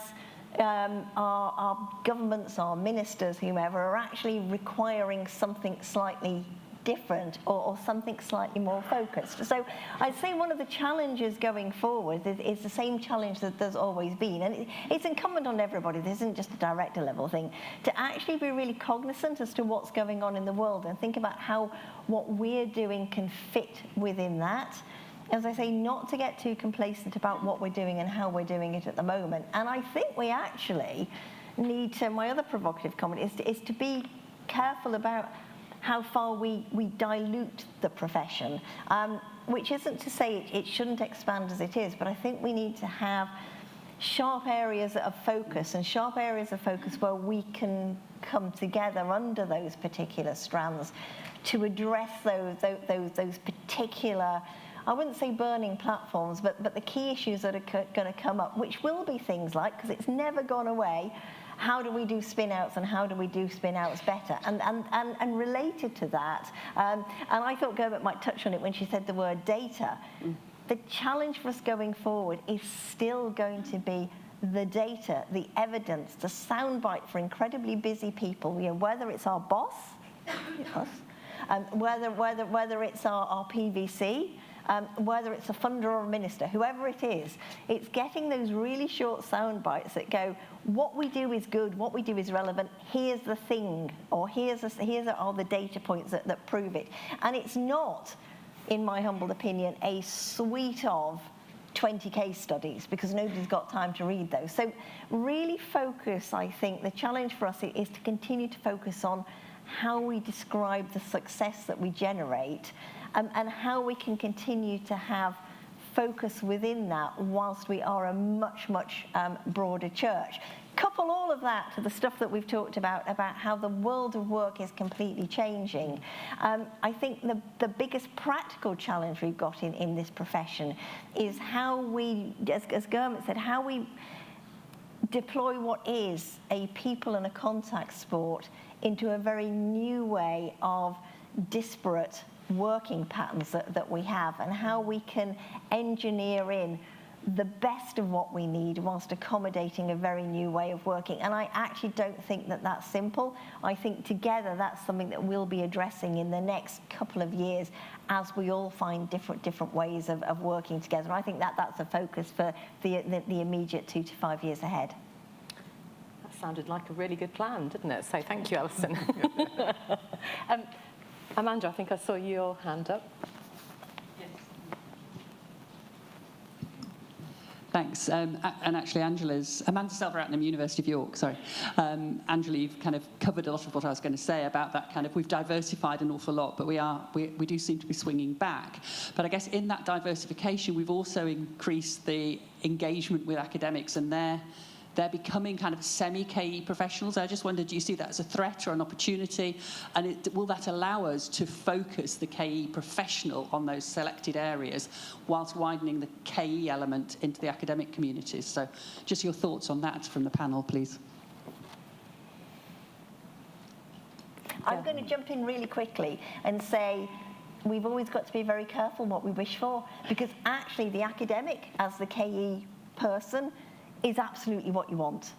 our governments, our ministers, whomever, are actually requiring something slightly different or something slightly more focused. So I'd say one of the challenges going forward is the same challenge that there's always been. And it's incumbent on everybody, this isn't just a director level thing, to actually be really cognizant as to what's going on in the world and think about how what we're doing can fit within that. As I say, not to get too complacent about what we're doing and how we're doing it at the moment. And I think we actually need to, my other provocative comment is to be careful about how far we dilute the profession, which isn't to say it shouldn't expand as it is, but I think we need to have sharp areas of focus and sharp areas of focus where we can come together under those particular strands to address those particular, I wouldn't say burning platforms, but the key issues that are going to come up, which will be things like, because it's never gone away, how do we do spin-outs and how do we do spin-outs better? And related to that, and I thought Gerbert might touch on it when she said the word data, the challenge for us going forward is still going to be the data, the evidence, the soundbite for incredibly busy people, you know, whether it's our boss, us, whether it's our PVC, whether it's a funder or a minister, whoever it is, it's getting those really short sound bites that go, what we do is good, what we do is relevant, here's the thing, or here's all the data points that prove it. And it's not, in my humble opinion, a suite of 20 case studies, because nobody's got time to read those. So really focus, I think, the challenge for us is to continue to focus on how we describe the success that we generate, and how we can continue to have focus within that whilst we are a much, much broader church. Couple all of that to the stuff that we've talked about how the world of work is completely changing. I think the biggest practical challenge we've got in this profession is how we, as Gurmit said, how we deploy what is a people and a contact sport into a very new way of disparate working patterns that we have, and how we can engineer in the best of what we need whilst accommodating a very new way of working. And I actually don't think that that's simple. I think together that's something that we'll be addressing in the next couple of years as we all find different ways of working together. And I think that's a focus for the immediate 2 to 5 years ahead. That sounded like a really good plan, didn't it? So thank you, Alison. Amanda, I think I saw your hand up. Thanks. And actually, Amanda Selver-Atnam, University of York, sorry. Angela, you've kind of covered a lot of what I was going to say about that kind of, we've diversified an awful lot, but we do seem to be swinging back. But I guess in that diversification, we've also increased the engagement with academics, and they're becoming kind of semi-KE professionals. I just wondered, do you see that as a threat or an opportunity? And will that allow us to focus the KE professional on those selected areas whilst widening the KE element into the academic communities? So just your thoughts on that from the panel, please. I'm going to jump in really quickly and say we've always got to be very careful what we wish for, because actually the academic as the KE person is absolutely what you want.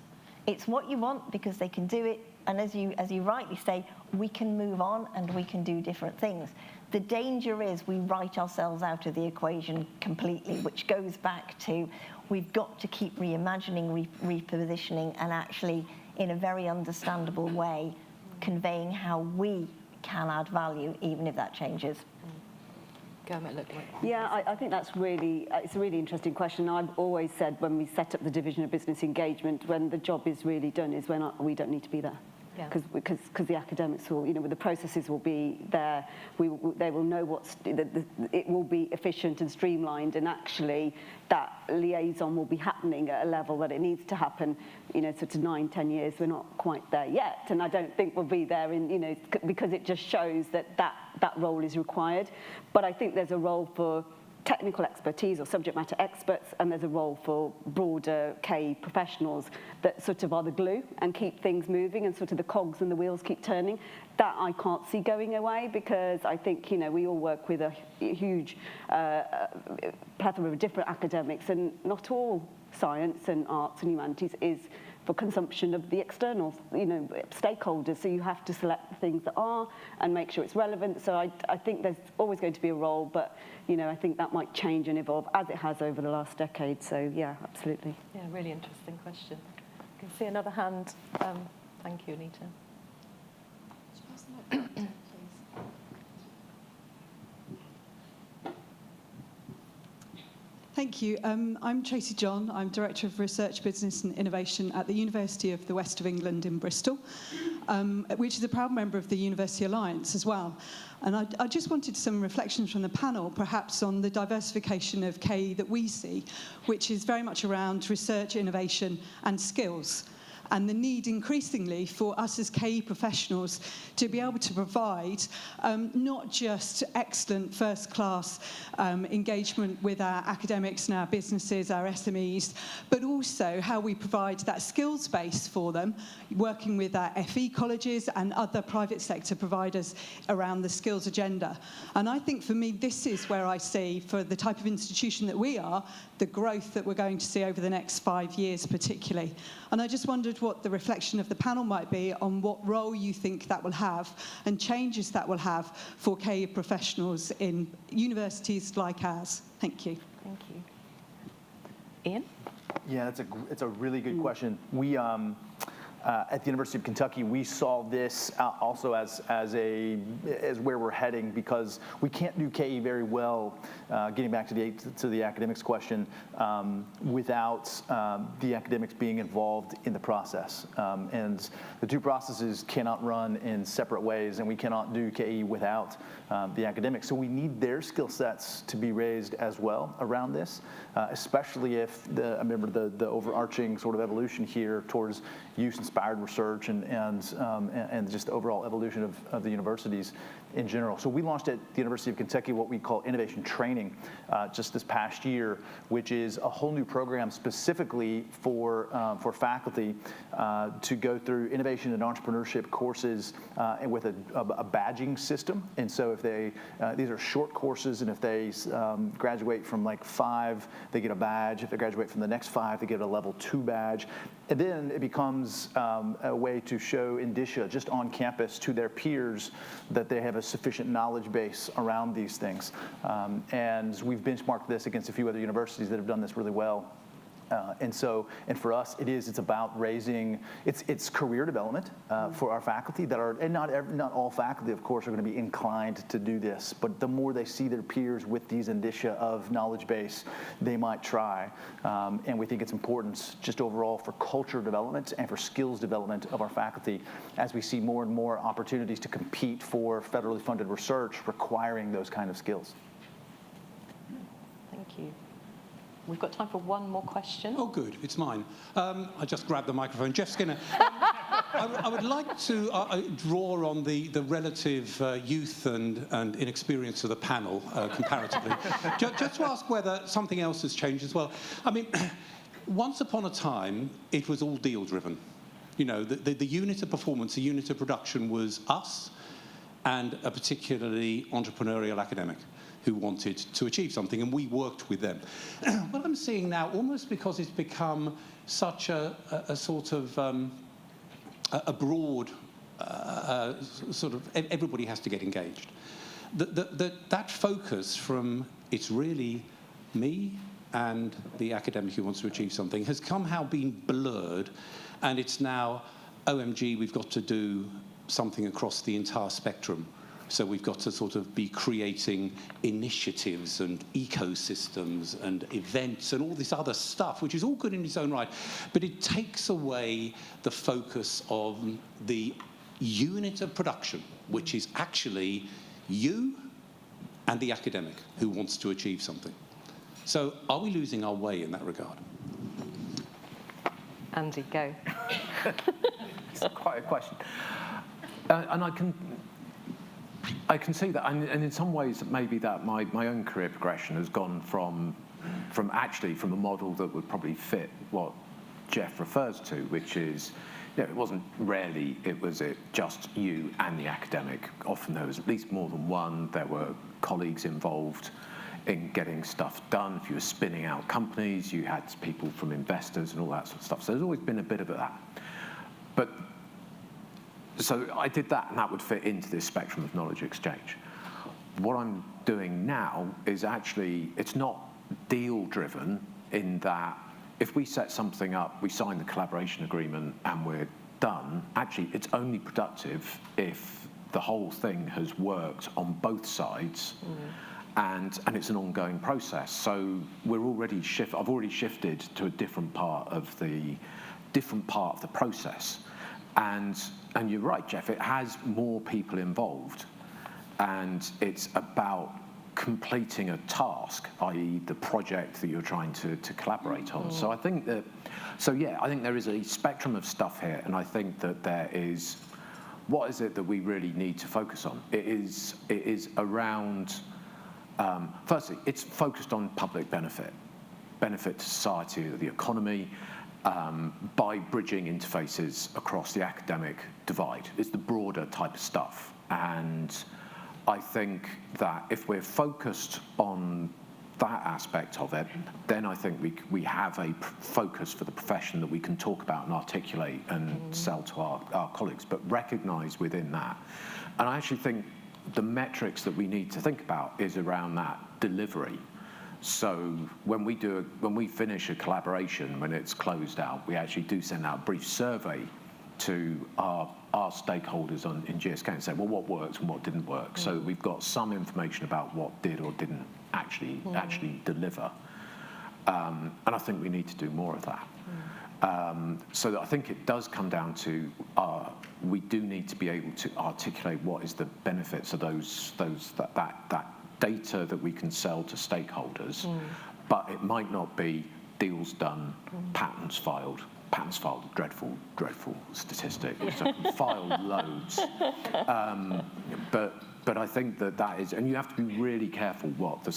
It's what you want because they can do it, and as you rightly say, we can move on and we can do different things. The danger is we write ourselves out of the equation completely, which goes back to we've got to keep reimagining, repositioning, and actually, in a very understandable way, conveying how we can add value, even if that changes. Yeah, I think that's it's a really interesting question. I've always said when we set up the Division of Business Engagement, when the job is really done is when we don't need to be there. Because the academics will, the processes will be there. They will know it will be efficient and streamlined, and actually that liaison will be happening at a level that it needs to happen. Sort of 9-10 years, we're not quite there yet, and I don't think we'll be there because it just shows that role is required. But I think there's a role for technical expertise or subject matter experts, and there's a role for broader KE professionals that sort of are the glue and keep things moving, and sort of the cogs and the wheels keep turning. That I can't see going away, because I think we all work with a huge plethora of different academics, and not all science and arts and humanities is for consumption of the external, stakeholders. So you have to select the things that are and make sure it's relevant. So I think there's always going to be a role, but I think that might change and evolve as it has over the last decade. So yeah, absolutely. Yeah, really interesting question. I can see another hand. Thank you, Anita. Thank you. I'm Tracy John. I'm Director of Research, Business and Innovation at the University of the West of England in Bristol, which is a proud member of the University Alliance as well. And I just wanted some reflections from the panel, perhaps on the diversification of KE that we see, which is very much around research, innovation and skills, and the need increasingly for us as KE professionals to be able to provide not just excellent first-class engagement with our academics and our businesses, our SMEs, but also how we provide that skills base for them, working with our FE colleges and other private sector providers around the skills agenda. And I think for me, this is where I see, for the type of institution that we are, the growth that we're going to see over the next 5 years particularly. And I just wondered what the reflection of the panel might be on what role you think that will have and changes that will have for KE professionals in universities like ours. Thank you. Thank you. Iain? Yeah, it's a really good question. We at the University of Kentucky, we saw this also as where we're heading, because we can't do KE very well, getting back to the academics question, without the academics being involved in the process. And the two processes cannot run in separate ways, and we cannot do KE without the academics. So we need their skill sets to be raised as well around this, especially if I remember the overarching sort of evolution here towards use and inspired research and just the overall evolution of the universities in general. So we launched at the University of Kentucky what we call innovation training just this past year, which is a whole new program specifically for faculty to go through innovation and entrepreneurship courses and with a badging system. And so if these are short courses, and if they graduate from like 5, they get a badge. If they graduate from the next 5, they get a level 2 badge. And then it becomes a way to show indicia just on campus to their peers that they have a sufficient knowledge base around these things. And we've benchmarked this against a few other universities that have done this really well. And for us, it's about raising, it's career development for our faculty that are, and not all faculty, of course, are going to be inclined to do this, but the more they see their peers with these indicia of knowledge base, they might try. And we think it's important just overall for culture development and for skills development of our faculty as we see more and more opportunities to compete for federally funded research requiring those kind of skills. Thank you. We've got time for one more question. Oh, good. It's mine. I just grabbed the microphone. Jeff Skinner, I would like to draw on the relative youth and inexperience of the panel comparatively, just to ask whether something else has changed as well. I mean, once upon a time, it was all deal-driven. You know, the unit of performance, the unit of production was us and a particularly entrepreneurial academic who wanted to achieve something, and we worked with them. What I'm seeing now, almost because it's become such a sort of a broad sort of everybody has to get engaged. That focus from it's really me and the academic who wants to achieve something has somehow been blurred, and it's now, OMG, we've got to do something across the entire spectrum. So we've got to sort of be creating initiatives and ecosystems and events and all this other stuff, which is all good in its own right, but it takes away the focus of the unit of production, which is actually you and the academic who wants to achieve something. So are we losing our way in that regard? Andy, go. It's quite a question. And I can see that, and in some ways, maybe that my own career progression has gone from a model that would probably fit what Jeff refers to, which is, you know, it was just you and the academic. Often there was at least more than one. There were colleagues involved in getting stuff done. If you were spinning out companies, you had people from investors and all that sort of stuff. So there's always been a bit of that. But so I did that, and that would fit into this spectrum of knowledge exchange. What I'm doing now is actually, it's not deal-driven in that if we set something up, we sign the collaboration agreement, and we're done. Actually, it's only productive if the whole thing has worked on both sides, and it's an ongoing process. So I've already shifted to a different part of the process. And you're right, Jeff, it has more people involved, and it's about completing a task, i.e. the project that you're trying to collaborate on. So I think I think there is a spectrum of stuff here, and I think that there is, what is it that we really need to focus on? It is around, firstly, it's focused on public benefit to society, the economy, by bridging interfaces across the academic divide. It's the broader type of stuff. And I think that if we're focused on that aspect of it, then I think we have a focus for the profession that we can talk about and articulate and sell to our colleagues, but recognise within that. And I actually think the metrics that we need to think about is around that delivery. So when we finish a collaboration, when it's closed out, we actually do send out a brief survey to our stakeholders in GSK and say, well, what worked and what didn't work? So we've got some information about what did or didn't actually deliver. And I think we need to do more of that. So I think it does come down to we do need to be able to articulate what is the benefits of that data that we can sell to stakeholders, but it might not be deals done, patents filed, patents filed, dreadful, dreadful statistic. So I can file loads. But I think that is, and you have to be really careful what are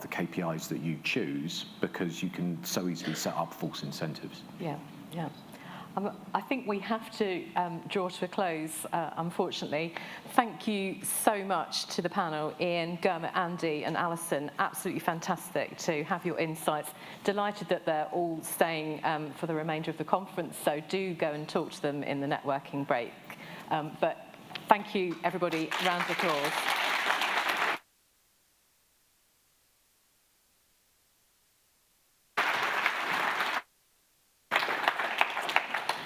the KPIs that you choose, because you can so easily set up false incentives. Yeah, yeah. I think we have to draw to a close, unfortunately. Thank you so much to the panel, Iain, Gurmit, Andy and Alison. Absolutely fantastic to have your insights. Delighted that they're all staying for the remainder of the conference, so do go and talk to them in the networking break. But thank you, everybody. Round of applause.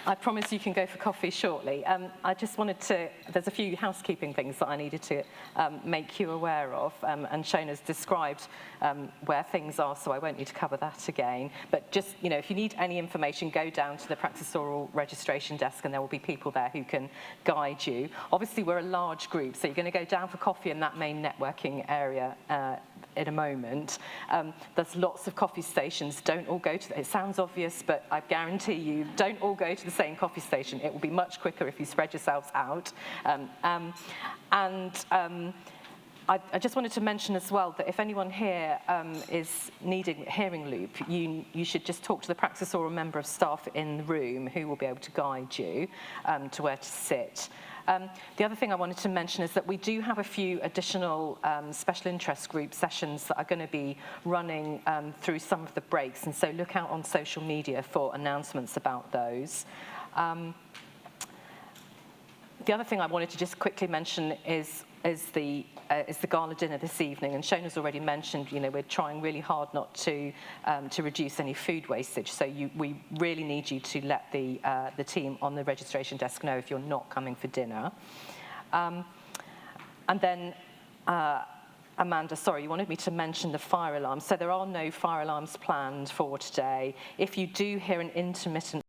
I promise you can go for coffee shortly. I just wanted to, there's a few housekeeping things that I needed to make you aware of, and Shona's described where things are, so I won't need to cover that again. But just, you know, if you need any information, go down to the Practice Oral registration desk and there will be people there who can guide you. Obviously, we're a large group, so you're going to go down for coffee in that main networking area in a moment. There's lots of coffee stations. Don't all go to, it sounds obvious, but I guarantee you, don't all go to the same coffee station. It will be much quicker if you spread yourselves out. I just wanted to mention as well that if anyone here is needing hearing loop, you should just talk to the practice or a member of staff in the room who will be able to guide you to where to sit. The other thing I wanted to mention is that we do have a few additional special interest group sessions that are going to be running through some of the breaks, and so look out on social media for announcements about those. The other thing I wanted to just quickly mention is the gala dinner this evening, and Shona's already mentioned, you know, we're trying really hard not to reduce any food wastage. So we really need you to let the team on the registration desk know if you're not coming for dinner. And then. Amanda, sorry, you wanted me to mention the fire alarm. So there are no fire alarms planned for today. If you do hear an intermittent